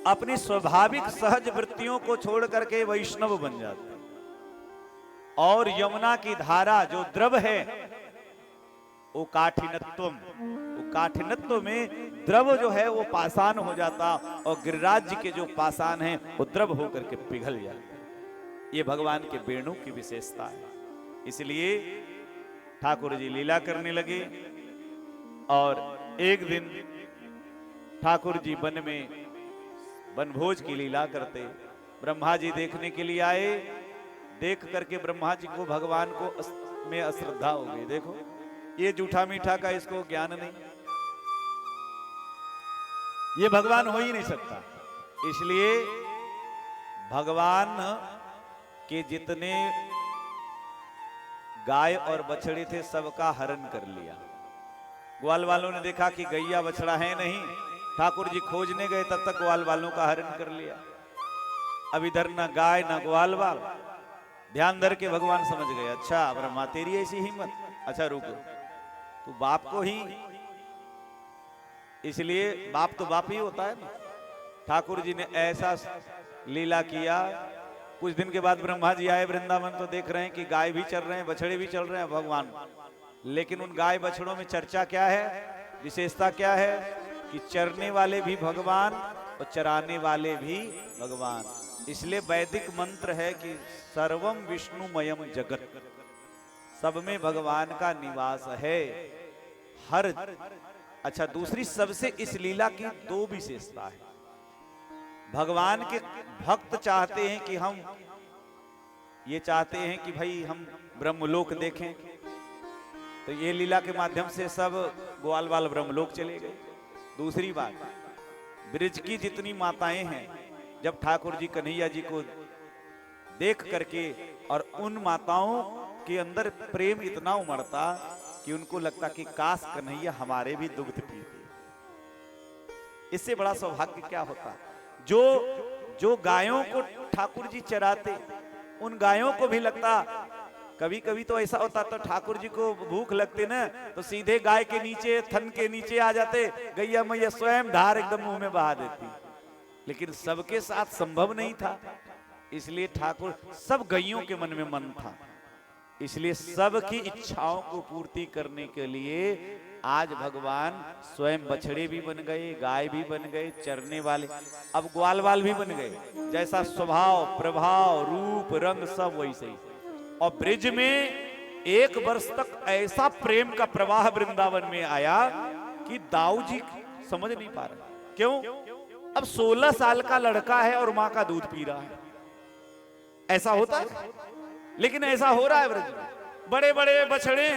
अपनी स्वाभाविक सहज वृत्तियों को छोड़ करके वैष्णव बन जाते। और यमुना की धारा जो द्रव है वो काठिनत्व में द्रव जो है वो पाषाण हो जाता, और गिरिराज जी के जो पाषाण हैं वो द्रव होकर के पिघल जाते। ये भगवान के वेणु की विशेषता है। इसलिए ठाकुर जी लीला करने लगे, और एक दिन ठाकुर जी वन में वनभोज की लीला करते, ब्रह्मा जी देखने के लिए आए। देख करके ब्रह्मा जी को भगवान को में अश्रद्धा हो गई। देखो ये जूठा मीठा का इसको ज्ञान नहीं, ये भगवान हो ही नहीं सकता। इसलिए भगवान के जितने गाय और बछड़े थे सबका हरण कर लिया। ग्वाल वालों ने देखा कि गैया बछड़ा है नहीं, ठाकुर जी खोजने गए, तब तक ग्वाल वालों का हरण कर लिया। अब इधर ना गाय ना ग्वाल वाल, ध्यान धर के भगवान समझ गए, अच्छा ब्रह्मा तेरी ऐसी हिम्मत, अच्छा रुको तू बाप को ही, इसलिए बाप तो बाप ही होता है ना। ठाकुर जी ने ऐसा लीला किया। कुछ दिन के बाद ब्रह्मा जी आए वृंदावन, तो देख रहे हैं कि गाय भी चल रहे हैं, बछड़े भी चल रहे हैं भगवान। लेकिन उन गाय बछड़ों में चर्चा क्या है, विशेषता क्या है कि चरने वाले भी भगवान और चराने वाले भी भगवान। इसलिए वैदिक मंत्र है कि सर्वम विष्णुमयम जगत, सब में भगवान का निवास है। हर अच्छा, दूसरी सबसे इस लीला की दो विशेषता है। भगवान के भक्त चाहते हैं कि हम ये चाहते हैं कि भाई हम ब्रह्मलोक देखें, तो ये लीला के माध्यम से सब ग्वाल वाल ब्रह्मलोक चले गए। दूसरी बात, ब्रिज की जितनी माताएं हैं, जब ठाकुर जी कन्हैया जी को देख करके, और उन माताओं के अंदर प्रेम इतना उमड़ता कि उनको लगता कि काश कन्हैया हमारे भी दुग्ध पीते। इससे बड़ा सौभाग्य क्या होता। जो गायों को ठाकुर जी चराते, उन गायों को भी लगता, कभी कभी तो ऐसा होता तो ठाकुर जी को भूख लगती ना, तो सीधे गाय के नीचे, थन के नीचे आ जाते, गैया मैया स्वयं धार एकदम मुंह में बहा देती। लेकिन सबके साथ संभव नहीं था, इसलिए ठाकुर, सब गैयों के मन में मन था, इसलिए सबकी इच्छाओं को पूर्ति करने के लिए आज भगवान स्वयं बछड़े भी बन गए, गाय भी बन गए, चरने वाले, अब ग्वाल वाल भी बन गए। जैसा स्वभाव, प्रभाव, रूप, रंग सब वैसे ही। और ब्रिज में 1 वर्ष तक ऐसा प्रेम का प्रवाह वृंदावन में आया कि दाऊ जी समझ नहीं पा रहे। क्यों? अब 16 साल का लड़का है और मां का दूध पी रहा है। ऐसा होता है, लेकिन ऐसा हो रहा है ब्रज में। बड़े बड़े बछड़े,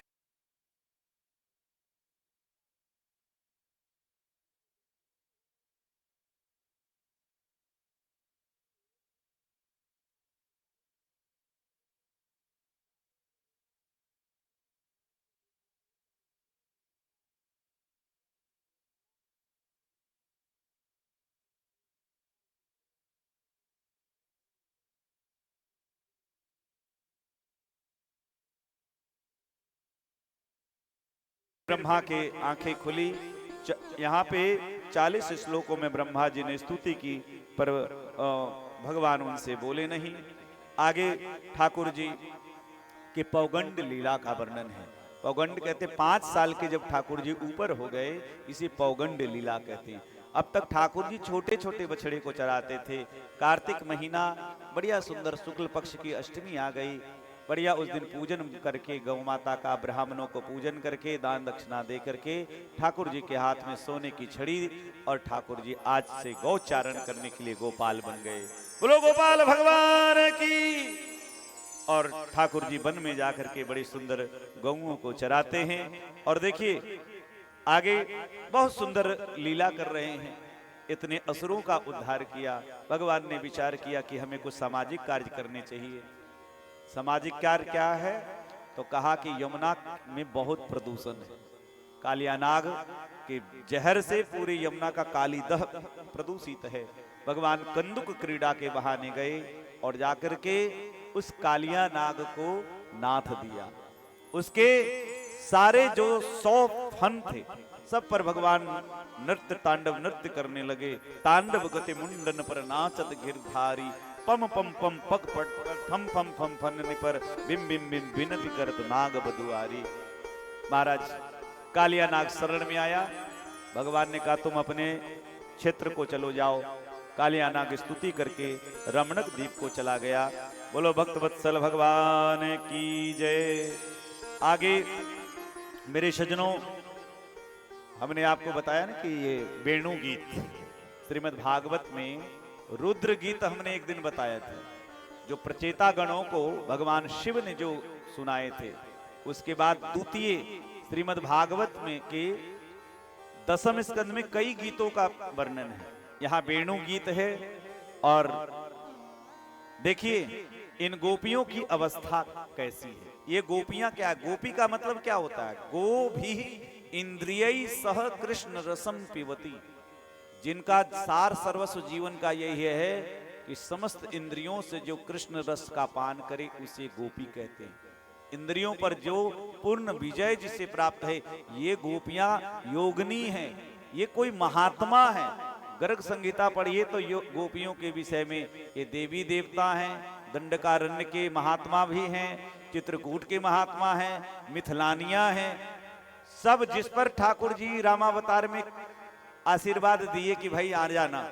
ब्रह्मा के आंखें खुली। यहाँ पे 40 श्लोकों में ब्रह्मा जी ने स्तुति की, पर भगवान उनसे बोले नहीं। आगे ठाकुर जी के पौगंड लीला का वर्णन है। पौगंड कहते 5 साल के जब ठाकुर जी ऊपर हो गए, इसे पौगंड लीला कहते हैं। अब तक ठाकुर जी छोटे छोटे बछड़े को चराते थे। कार्तिक महीना बढ़िया सुंदर, शुक्ल पक्ष की अष्टमी आ गई, बढ़िया उस दिन पूजन करके, गौ माता का ब्राह्मणों को पूजन करके, दान दक्षिणा दे करके ठाकुर जी के हाथ में सोने की छड़ी, और ठाकुर जी आज से गौचारण करने के लिए गोपाल बन गए। बोलो गोपाल भगवान की। और ठाकुर जी वन में जाकर के बड़ी सुंदर गौओं को चराते हैं। और देखिए आगे बहुत सुंदर लीला कर रहे हैं। इतने असुरों का उद्धार किया। भगवान ने विचार किया कि हमें कुछ सामाजिक कार्य करने चाहिए। सामाजिक कार्य क्या है? तो कहा कि यमुना में बहुत प्रदूषण है। कालियानाग के जहर से पूरी यमुना का कालीदह प्रदूषित है। भगवान कंदुक क्रीड़ा के बहाने गए और जाकर के उस कालिया नाग को नाथ दिया। उसके सारे जो 100 फन थे सब पर भगवान नृत्य तांडव नृत्य करने लगे। तांडव गति मुंडन पर नाचत गिरधारी, पम पम पम पग पट फम फम फम फन पर बिम बिम बिम बिनती करत नाग बदुआरी। महाराज कालिया नाग शरण में आया। भगवान ने कहा तुम अपने क्षेत्र को चलो जाओ। कालिया नाग स्तुति करके रमणक द्वीप को चला गया। बोलो भक्त वत्सल भगवान की जय। आगे मेरे सज्जनों, हमने आपको बताया ना कि ये वेणु गीत श्रीमद् भागवत में रुद्र गीत हमने एक दिन बताया था, जो प्रचेता गणों को भगवान शिव ने जो सुनाए थे। उसके बाद द्वितीय श्रीमद् भागवत में के 10वें स्कंद में कई गीतों का वर्णन है। यहाँ वेणु गीत है। और देखिए इन गोपियों की अवस्था कैसी है। ये गोपियां क्या, गोपी का मतलब क्या होता है? गो भी इंद्रिय सह कृष्ण रसम पिबती, जिनका सार सर्वस्व जीवन का यही है कि समस्त इंद्रियों से जो कृष्ण रस का पान करे उसे गोपी कहते हैं। इंद्रियों पर जो पूर्ण विजय जिसे प्राप्त है, ये गोपियां योगिनी हैं, ये कोई महात्मा है। गर्ग संहिता पढ़िए तो गोपियों के विषय में ये देवी देवता हैं, दंडकारण्य के महात्मा भी हैं, चित्रकूट के महात्मा हैं, मिथिलानिया हैं। सब जिस पर ठाकुर जी रामावतार में आशीर्वाद दिए कि भाई आ जाना,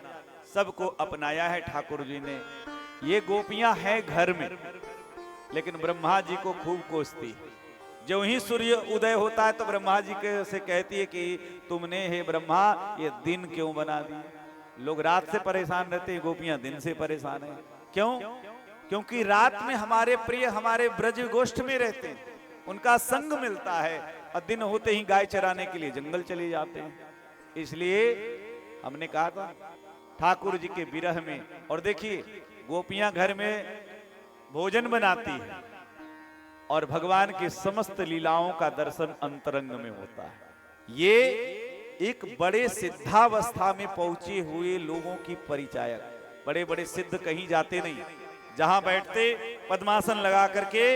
सबको अपनाया है ठाकुर जी ने। ये गोपियां हैं घर में, लेकिन ब्रह्मा जी को खूब कोसती। जो ही सूर्य उदय होता है तो ब्रह्मा जी के से कहती है कि तुमने हे ब्रह्मा ये दिन क्यों बना दी। लोग रात से परेशान रहते हैं, गोपियां दिन से परेशान है। क्यों? क्योंकि रात में हमारे प्रिय हमारे ब्रज गोष्ठ में रहते हैं, उनका संग मिलता है, और दिन होते ही गाय चराने के लिए जंगल चले जाते हैं। इसलिए हमने कहा था ठाकुर जी के विरह में। और देखिए गोपियां घर में भोजन बनाती है और भगवान की समस्त लीलाओं का दर्शन अंतरंग में होता है। ये एक बड़े सिद्धावस्था में पहुंचे हुए लोगों की परिचायक। बड़े बड़े सिद्ध कहीं जाते नहीं, जहां बैठते पद्मासन लगा करके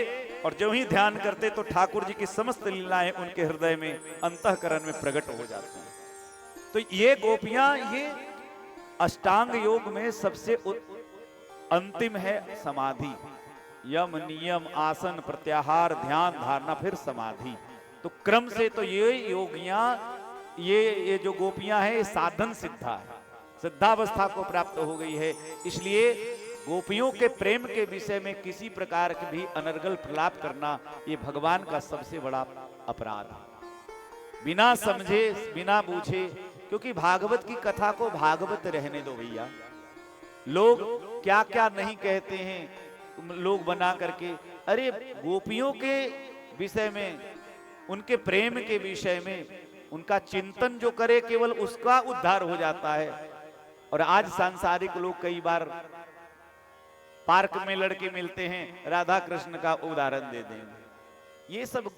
और जो ही ध्यान करते तो ठाकुर जी की समस्त लीलाएं उनके हृदय में अंतःकरण में प्रकट हो जाती हैं। तो ये गोपियां, ये अष्टांग योग में सबसे अंतिम है समाधि। यम नियम आसन प्रत्याहार ध्यान धारणा फिर समाधि। तो क्रम से तो ये योगियां, ये जो गोपियां हैं, ये साधन सिद्धा है, सिद्धावस्था को प्राप्त हो गई है। इसलिए गोपियों के प्रेम के विषय में किसी प्रकार की भी अनर्गल प्रलाप करना ये भगवान का सबसे बड़ा अपराध है। बिना समझे बिना बूझे, क्योंकि भागवत की कथा को भागवत रहने दो भैया। लोग क्या क्या नहीं कहते हैं लोग बना करके। अरे गोपियों के विषय में, उनके प्रेम के विषय में उनका चिंतन जो करे केवल उसका उद्धार हो जाता है। और आज सांसारिक लोग कई बार पार्क में लड़के मिलते हैं, राधा कृष्ण का उदाहरण दे देंगे। ये सब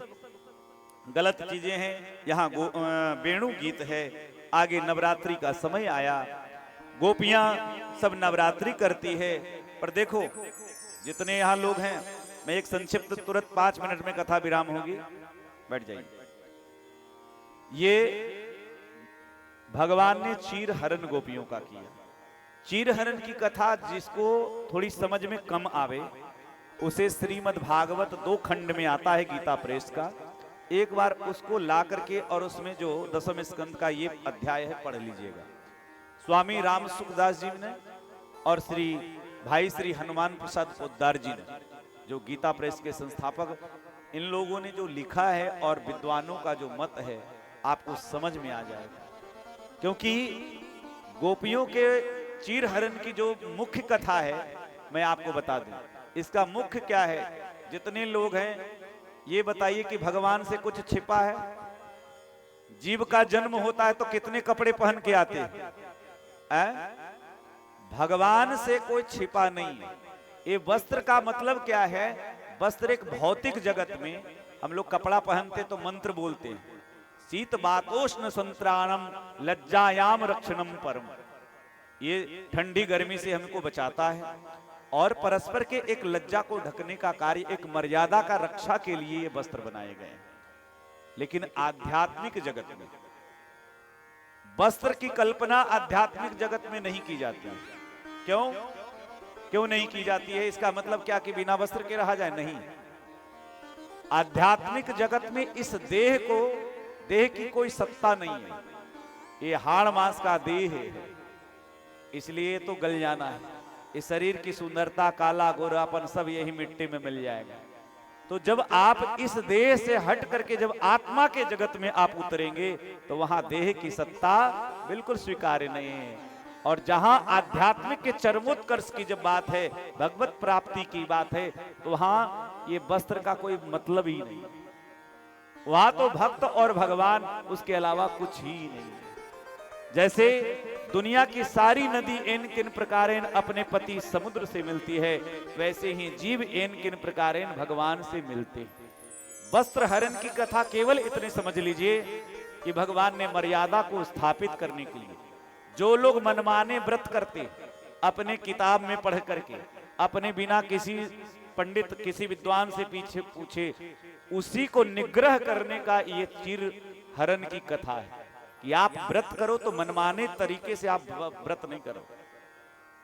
गलत चीजें हैं। यहाँ वेणु गीत है। आगे नवरात्रि का समय आया, गोपियां सब नवरात्रि करती है। पर देखो जितने यहाँ लोग हैं, मैं एक संक्षिप्त तुरंत 5 मिनट में कथा विराम होगी, बैठ जाइए। ये भगवान ने चीर हरण गोपियों का किया। चीर हरण की कथा जिसको थोड़ी समझ में कम आवे, उसे श्रीमद् भागवत 2 खंड में आता है गीता प्रेस का। एक बार उसको ला करके और उसमें जो 10वें स्कंद का ये अध्याय है पढ़ लीजिएगा। स्वामी राम सुखदास जी ने और भाई श्री हनुमान प्रसाद पोद्दार जी ने, जो गीता प्रेस के संस्थापक, इन लोगों ने जो लिखा है और विद्वानों का जो मत है आपको समझ में आ जाएगा। क्योंकि गोपियों के चीर हरण की जो मुख्य कथा है मैं आपको बता दूं। इसका मुख्य क्या है? जितने लोग हैं ये बताइए कि भगवान से कुछ छिपा है? जीव का जन्म होता है तो कितने कपड़े पहन के आते हैं? भगवान से कोई छिपा नहीं है। ये वस्त्र का मतलब क्या है? वस्त्र एक भौतिक जगत में हम लोग कपड़ा पहनते तो मंत्र बोलते हैं, शीत बातोष्ण संत्राणम लज्जायाम रक्षणम परम। ये ठंडी गर्मी से हमको बचाता है और परस्पर के एक लज्जा को ढकने का कार्य, एक मर्यादा का रक्षा के लिए ये वस्त्र बनाए गए हैं। लेकिन आध्यात्मिक जगत में वस्त्र की कल्पना आध्यात्मिक जगत में नहीं की जाती है। क्यों नहीं की जाती है? इसका मतलब क्या कि बिना वस्त्र के रहा जाए? नहीं। आध्यात्मिक जगत में इस देह की कोई सत्ता नहीं है। ये हाड़ मांस का देह है, इसलिए तो गल जाना है। इस शरीर की सुंदरता, काला गोरापन सब यही मिट्टी में मिल जाएगा। तो जब आप इस देह से हट करके जब आत्मा के जगत में आप उतरेंगे तो वहां देह की सत्ता बिल्कुल स्वीकार्य नहीं है। और जहां आध्यात्मिक के चरमोत्कर्ष की जब बात है, भगवत प्राप्ति की बात है, तो वहां ये वस्त्र का कोई मतलब ही नहीं। वहां तो भक्त और भगवान, उसके अलावा कुछ ही नहीं। जैसे दुनिया की सारी नदी एन किन प्रकारेण अपने पति समुद्र से मिलती है, वैसे ही जीव एन किन प्रकारेण भगवान से मिलते हैं। वस्त्र हरण की कथा केवल इतने समझ लीजिए कि भगवान ने मर्यादा को स्थापित करने के लिए जो लोग मनमाने व्रत करते, अपने किताब में पढ़ करके, अपने बिना किसी पंडित किसी विद्वान से पीछे पूछे, उसी को निग्रह करने का ये चिर हरण की कथा है कि आप व्रत करो तो मनमाने तरीके से आप व्रत नहीं करो।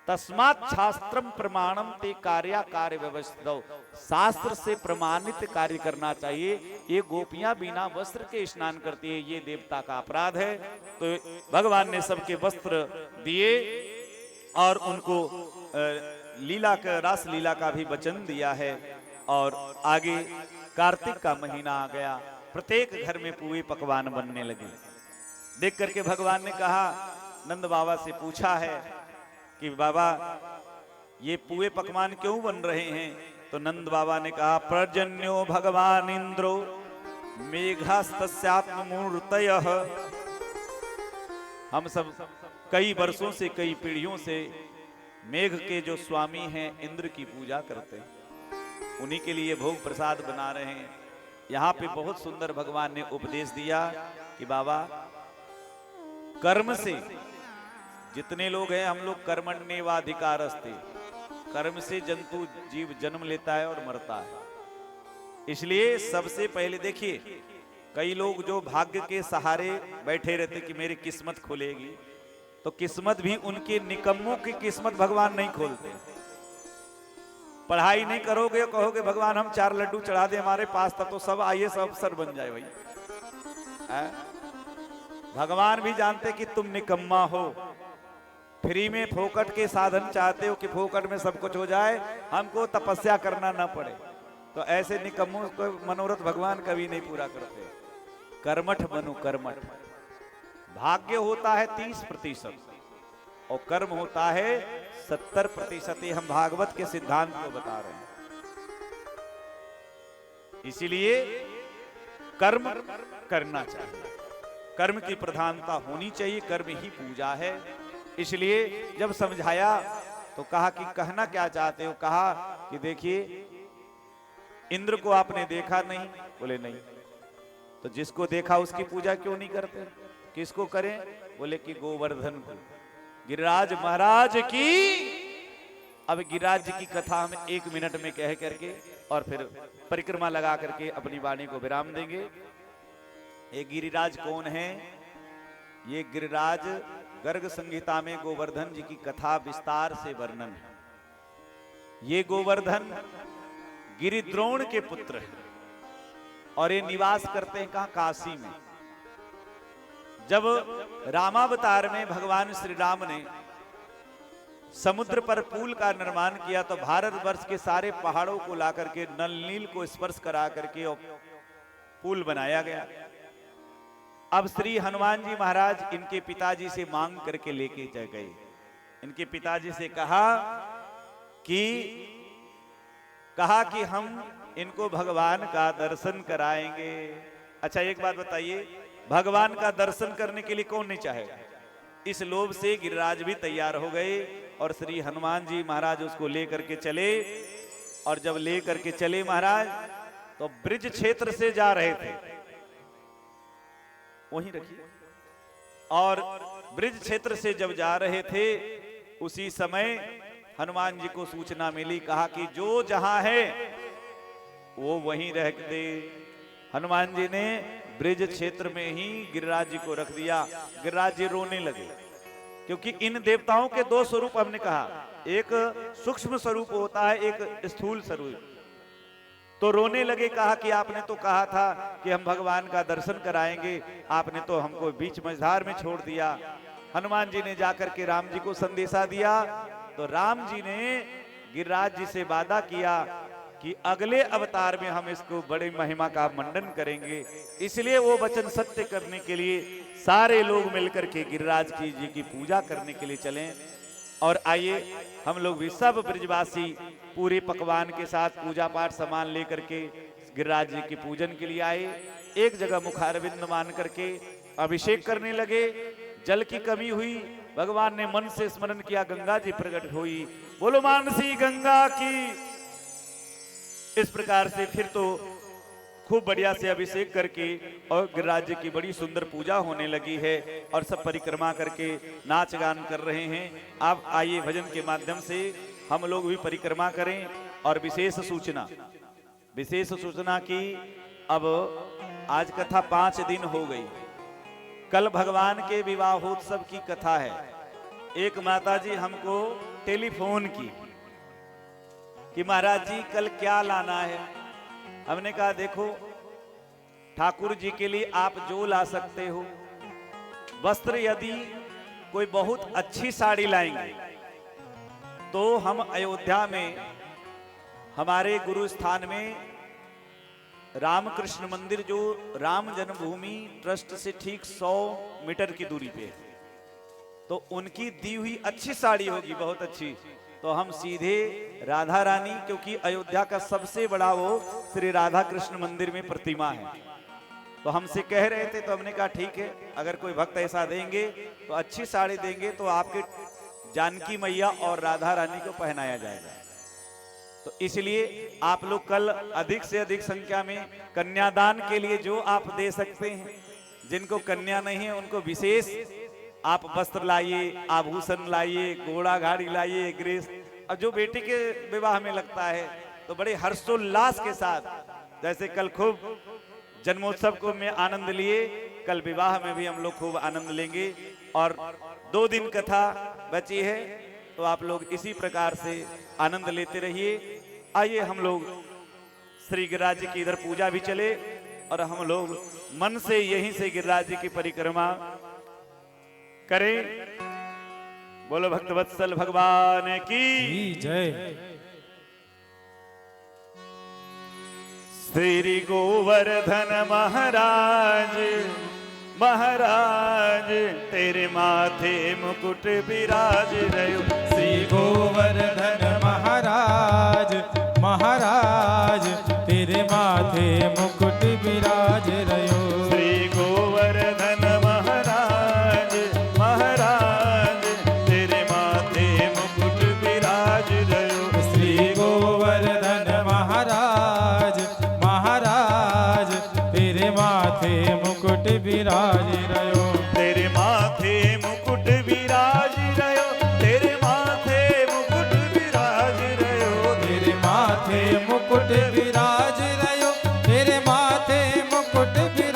तस्मात् शास्त्रम प्रमाणम ते कार्य व्यवस्थितौ, शास्त्र से प्रमाणित कार्य करना चाहिए। ये गोपियां बिना वस्त्र के स्नान करती है, ये देवता का अपराध है। तो भगवान ने सबके वस्त्र दिए और उनको लीला का, रास लीला का भी वचन दिया है। और आगे कार्तिक का महीना आ गया, प्रत्येक घर में पुए पकवान बनने लगे। देख करके भगवान ने कहा, नंद बाबा से पूछा है कि बाबा ये पुए पकवान क्यों बन रहे हैं? तो नंद बाबा ने कहा, पर्जन्यो भगवान इंद्रो मेघास्तस्यात्ममूर्तयः। हम सब कई वर्षों से, कई पीढ़ियों से मेघ के जो स्वामी हैं इंद्र की पूजा करते हैं, उन्हीं के लिए भोग प्रसाद बना रहे हैं। यहाँ पे बहुत सुंदर भगवान ने उपदेश दिया कि बाबा कर्म से, जितने लोग हैं हम लोग कर्मण्येवाधिकारस्ते, कर्म से जंतु जीव जन्म लेता है और मरता है। इसलिए सबसे पहले देखिए, कई लोग जो भाग्य के सहारे बैठे रहते कि मेरी किस्मत खुलेगी, तो किस्मत भी उनके निकम्मों की किस्मत भगवान नहीं खोलते। पढ़ाई नहीं करोगे, कहोगे भगवान हम 4 लड्डू चढ़ा दे हमारे पास, तब तो सब IAS अफसर बन जाए भाई। भगवान भी जानते कि तुम निकम्मा हो, फ्री में फोकट के साधन चाहते हो कि फोकट में सब कुछ हो जाए, हमको तपस्या करना ना पड़े। तो ऐसे निकम्मों को मनोरथ भगवान कभी नहीं पूरा करते। कर्मठ बनो, कर्मठ। भाग्य होता है 30% और कर्म होता है 70%। हम भागवत के सिद्धांत को बता रहे हैं। इसीलिए कर्म करना चाहिए, कर्म की प्रधानता होनी चाहिए, कर्म ही पूजा है। इसलिए जब समझाया तो कहा कि कहना क्या चाहते हो? कहा कि देखिए इंद्र को आपने देखा नहीं? बोले नहीं। तो जिसको देखा उसकी पूजा क्यों नहीं करते? किसको करें? बोले कि गोवर्धन को, गिरिराज महाराज की। अब गिरिराज जी की कथा हम 1 मिनट में कह करके और फिर परिक्रमा लगा करके अपनी वाणी को विराम देंगे। ये गिरिराज कौन है? ये गिरिराज गर्ग संहिता में गोवर्धन जी की कथा विस्तार से वर्णन है। ये गोवर्धन गिरिद्रोण के पुत्र हैं और ये निवास करते हैं कहां? काशी में। जब रामावतार में भगवान श्री राम ने समुद्र पर पुल का निर्माण किया तो भारतवर्ष के सारे पहाड़ों को ला करके नल नील को स्पर्श करा करके और पुल बनाया गया। अब श्री हनुमान जी महाराज इनके पिताजी से मांग करके लेके गए। इनके पिताजी से कहा कि हम इनको भगवान का दर्शन कराएंगे। अच्छा एक बात बताइए, भगवान का दर्शन करने के लिए कौन नहीं चाहेगा? इस लोभ से गिरिराज भी तैयार हो गए और श्री हनुमान जी महाराज उसको लेकर के चले। और जब लेकर के चले महाराज तो ब्रिज क्षेत्र से जा रहे थे, वहीं रखिए। और ब्रिज क्षेत्र से जब जा रहे थे उसी समय हनुमान जी को सूचना मिली, कहा कि जो जहां है वो वहीं रह दे। हनुमान जी ने ब्रिज क्षेत्र में ही गिरिराज जी को रख दिया। गिरिराज जी रोने लगे, क्योंकि इन देवताओं के दो स्वरूप हमने कहा, एक सूक्ष्म स्वरूप होता है, एक स्थूल स्वरूप। तो रोने लगे, कहा कि आपने तो कहा था कि हम भगवान का दर्शन कराएंगे, आपने तो हमको बीच मझधार में छोड़ दिया। हनुमान जी ने जाकर के राम जी को संदेशा दिया, तो राम जी ने गिरिराज जी से वादा किया कि अगले अवतार में हम इसको बड़े महिमा का मंडन करेंगे। इसलिए वो वचन सत्य करने के लिए सारे लोग मिलकर के गिरिराज जी की पूजा करने के लिए चले। और आइए हम लोग भी सब ब्रजवासी पूरे पकवान के साथ पूजा पाठ सामान लेकर के गिरिराज जी की पूजन के लिए आए। एक जगह मुखारविंद मान करके अभिषेक करने लगे। जल की कमी हुई, भगवान ने मन से स्मरण किया, गंगा जी प्रकट हुई, बोलो मानसी गंगा की। इस प्रकार से फिर तो खूब बढ़िया से अभिषेक करके और गिरिराज जी की बड़ी सुंदर पूजा होने लगी है और सब परिक्रमा करके नाच गान कर रहे हैं। आप आइए भजन के माध्यम से हम लोग भी परिक्रमा करें। और विशेष सूचना की, अब आज कथा 5 दिन हो गई। कल भगवान के विवाहोत्सव की कथा है। एक माता जी हमको टेलीफोन की कि महाराज जी कल क्या लाना है। हमने कहा देखो, ठाकुर जी के लिए आप जो ला सकते हो, वस्त्र यदि कोई बहुत अच्छी साड़ी लाएंगे तो हम अयोध्या में हमारे गुरु स्थान में रामकृष्ण मंदिर, जो राम जन्मभूमि ट्रस्ट से ठीक 100 मीटर की दूरी पे है, तो उनकी दी हुई अच्छी साड़ी होगी, बहुत अच्छी, तो हम सीधे राधा रानी, क्योंकि अयोध्या का सबसे बड़ा वो श्री राधा कृष्ण मंदिर में प्रतिमा है, तो हमसे कह रहे थे, तो हमने कहा ठीक है, अगर कोई भक्त ऐसा देंगे तो अच्छी साड़ी देंगे तो आपके जानकी मैया और राधा रानी को पहनाया जाएगा। तो इसलिए आप लोग कल अधिक से अधिक संख्या में कन्यादान के लिए जो आप दे सकते हैं, जिनको कन्या नहीं है उनको विशेष आप वस्त्र लाइए, आभूषण लाइए, घोड़ा गाड़ी लाइए, ग्रेस। अब जो बेटी के विवाह में लगता है तो बड़े हर्षोल्लास के साथ, जैसे कल खूब जन्मोत्सव को में आनंद लिए, कल विवाह में भी हम लोग खूब आनंद लेंगे। और 2 दिन कथा बची है, तो आप लोग इसी प्रकार से आनंद लेते रहिए। आइए हम लोग श्री गिरिराज जी की इधर पूजा भी चले और हम लोग मन से यहीं से गिरिराज जी की परिक्रमा करें। बोलो भक्तवत्सल भगवान की जय। श्री गोवर्धन महाराज महाराज तेरे माथे मुकुट विराज रयो। श्री गोवर्धन महाराज महाराज तेरे माथे मुकुट विराज रयो। श्री गोवर्धन महाराज महाराज तेरे माथे मुकुट विराज रयो। श्री गोवर्धन महाराज महाराज तेरे माथे मुकुट विराज रयो। तेरे माथे मुकुट विराज रयो। तेरे माथे मुकुट विराज रयो। तेरे माथे मुकुट विराज रयो। तेरे माथे मुकुट विराज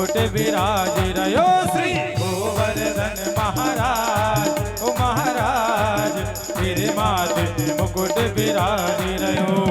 मुकुट विराज रयो श्री गोवर्धन महाराज ओ महाराज तेरे माथे मुकुट विराज रयो।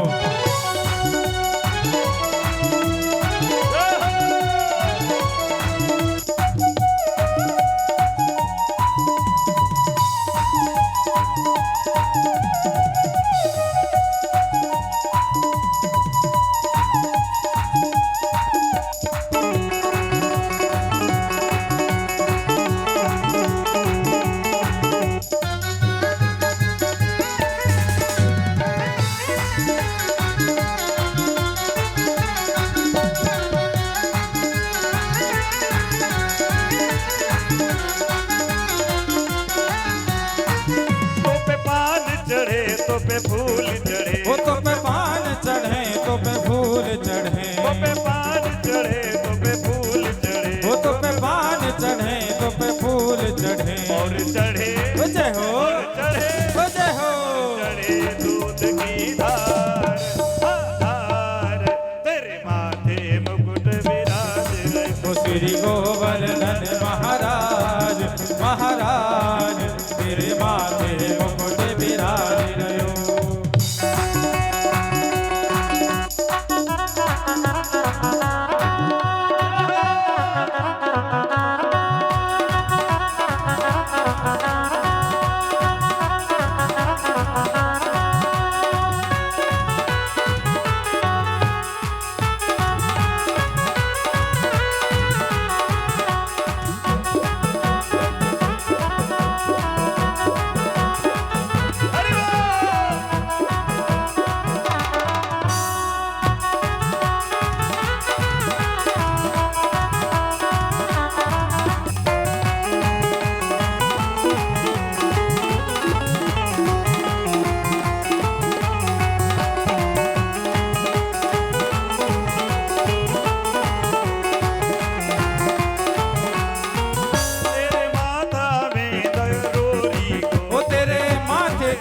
तो पे फूल चढ़े, वो तो पे पान चढ़े तो पे फूल चढ़े, तो पे पान चढ़े तो पे फूल चढ़े, वो तो पे पान चढ़े तो पे फूल चढ़े, और चढ़े जय हो जय हो चढ़े दूध की धार, धार तेरे माथे मुकुट विराज रहे। श्री गोवर्धन महाराज महाराज तेरे माथे मुकुट विराज रयो।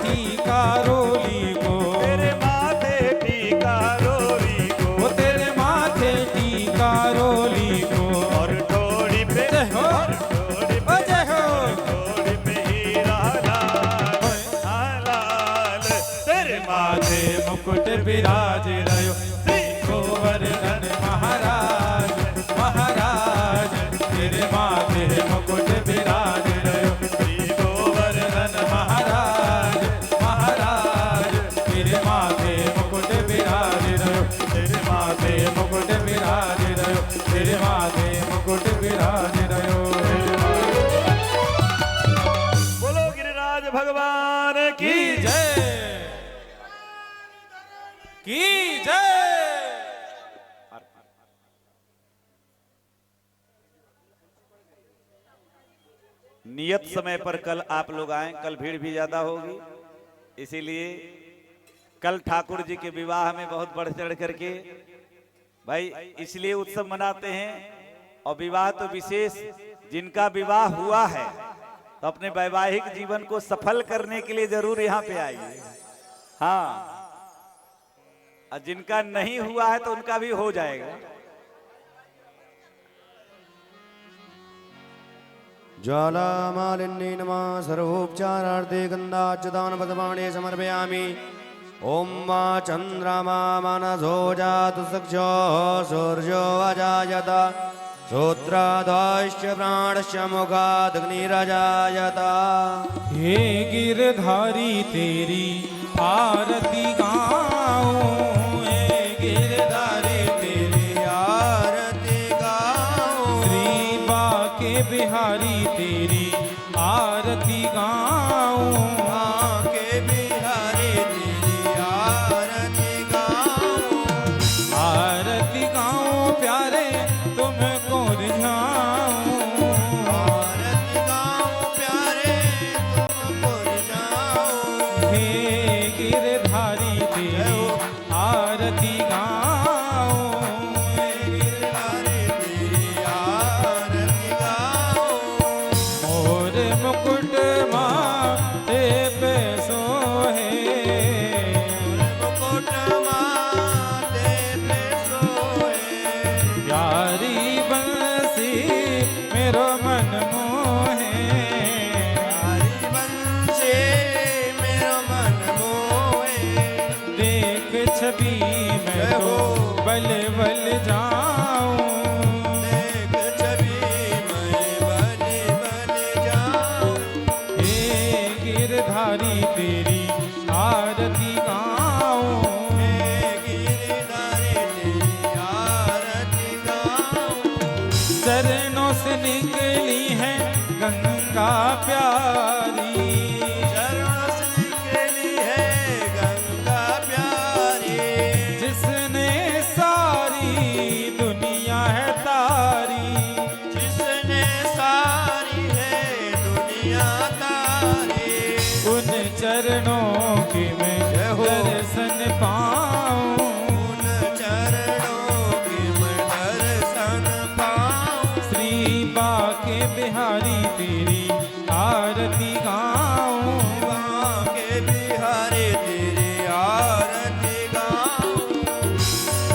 टीका रोली को, तेरे माथे टीका रोली को, वो तेरे माथे टीका रोली को, और ठोड़ी पे जय हो जय हो ठोड़ी पे हीरा लाल लाल तेरे माथे मुकुट विराज रयो। श्री गोवर्धन महाराज महाराज तेरे माथे मुकुट विराज रयो। श्री गोवर्धन महाराज महाराज तेरे माथे मुकुट विराज रयो, तेरे माथे मुकुट विराज रयो, तेरे माथे मुकुट विराज रयो। बोलो गिरिराज भगवान की जय की जय। नियत समय पर कल आप लोग आए, कल भीड़ भी ज्यादा होगी, इसीलिए कल ठाकुर जी के विवाह में बहुत बढ़ चढ़ करके भाई इसलिए उत्सव मनाते हैं। और विवाह तो विशेष, जिनका विवाह हुआ है तो अपने वैवाहिक जीवन को सफल करने के लिए जरूर यहाँ पे आइए। हाँ, और जिनका नहीं हुआ है तो उनका भी हो जाएगा। ज्वालामालिन्ये नमः सर्वोपचारार्थे गन्धाच्युतान् पद्माणि समर्पयामि। ॐ मा चन्द्रमा मनसो जातु चक्षुः सूर्यो अजायत श्रोत्रादश्च प्राणश्च मुखादग्निरजायत। हे गिरधारी तेरी आरती गाऊं, हे गिरधारी तेरी आरती गाऊं, श्री बाके बिहारी तेरी आरती गाऊं, बाके बिहारी तेरी आरती गाऊं, आरती गाऊं प्यारे तुमको रिझाऊं, आरती गाऊं प्यारे तुमको रिझाऊं। हे गिरधारी छवि मैं जय तो हो। बल बल जाऊं। देख छवि मैं बल बल जाऊं। हे गिरधारी तेरी आरती गाऊं। हे गिरधारी तेरी आरती गाऊं। चरणों से निकली है गंगा प्यारी। चरणों से निकली है गंगा प्यारी। जिसने सारी दुनिया है तारी। जिसने सारी है दुनिया तारी। उन चरणों की मैं जय हो। दर्शन पाऊं। उन चरणों की मैं दर्शन पाऊं। श्री बाके बिहारी तेरी आरती गाऊं। बांके बिहारी तेरी आरती गाऊं।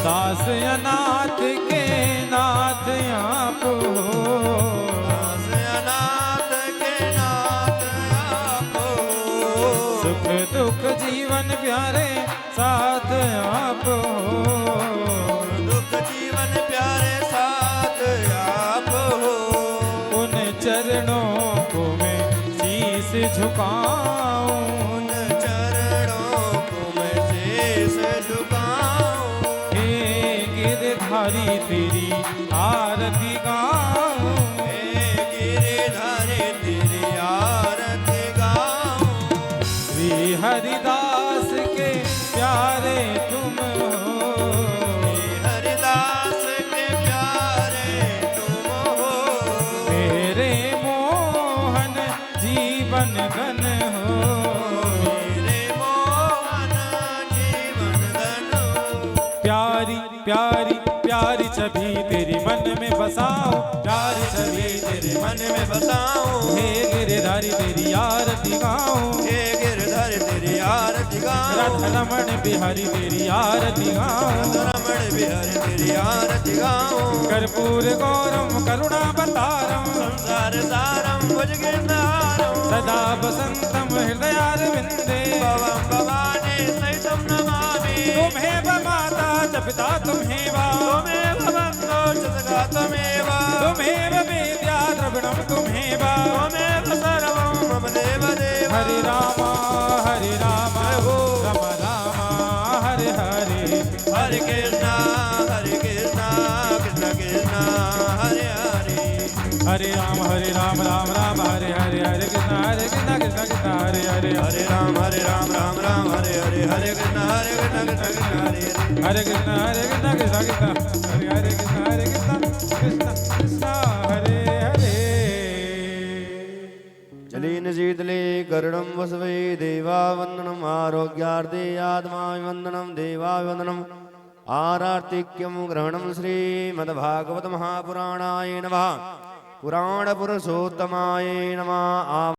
दास अनाथ के नाथ आप हो। दास अनाथ के नाथ आप हो। सुख दुख जीवन प्यारे साथ आप हो। दुख जीवन प्यारे साथ आप हो। उन चरणों को मैं शीस झुकाऊं। उन चरणों को मैं शीश झुकाऊं। हे गिरधारी तेरी आरती गाऊं। हे गिरधारी तेरी आरती गाऊं। श्री हरिदास के प्यारे तुम हो। हरिदास के प्यारे तुम हो। मेरे मोहन जीवन धन हो। मेरे मोहन जीवन धन हो। प्यारी प्यारी प्यारी छवि तेरी मन में बसाओ। प्यारी छवि तेरे मन मन में बसाऊं। हे गिरधारी तेरी आरती गाऊं। हे गिरधर तेरी आरती गाऊं। राधा रमण बिहारी तेरी आरती गाऊं। रमण बिहारी तेरी आरती गाऊं। कर्पूर गौरम करुणावतारम संसार सारम भुजगेंद्रहारम। सदा वसंतम हृदयारविंदे। भवं भवानी सहितं नमामि। तुम्हें माता च पिता तुम्हें वा। त्वमेव बन्धो च सखा त्वमेव। तुम्हें विद्या द्रविणम तुम्हें वा। त्वमेव सर्वं मम देव देव। हरे रामा हो। राम रामा हरे हरे। हरे कृष्णा कृष्ण कृष्ण हरे हरे। हरे राम राम राम हरे हरे। हरे कृष्ण कृष्ण कृष्ण हरे हरे। हरे राम राम राम हरे हरे। हरे कृष्ण कृष्ण कृष्ण हरे हरे। हरे कृष्ण कृष्ण कृष्ण हरे हरे। कृष्ण हरे कृष्ण कृष्ण हरे हरे। जलेन शीतले करुणं वसवे देवावन्दनम्। आरोग्यार्थे आत्माभिवन्दनं देवाभिवन्दनम्। आरार्तिक्यं ग्रहणं श्रीमद्भागवत महापुराणाय नमः। पुराणपुरुषोत्तमाय नमः।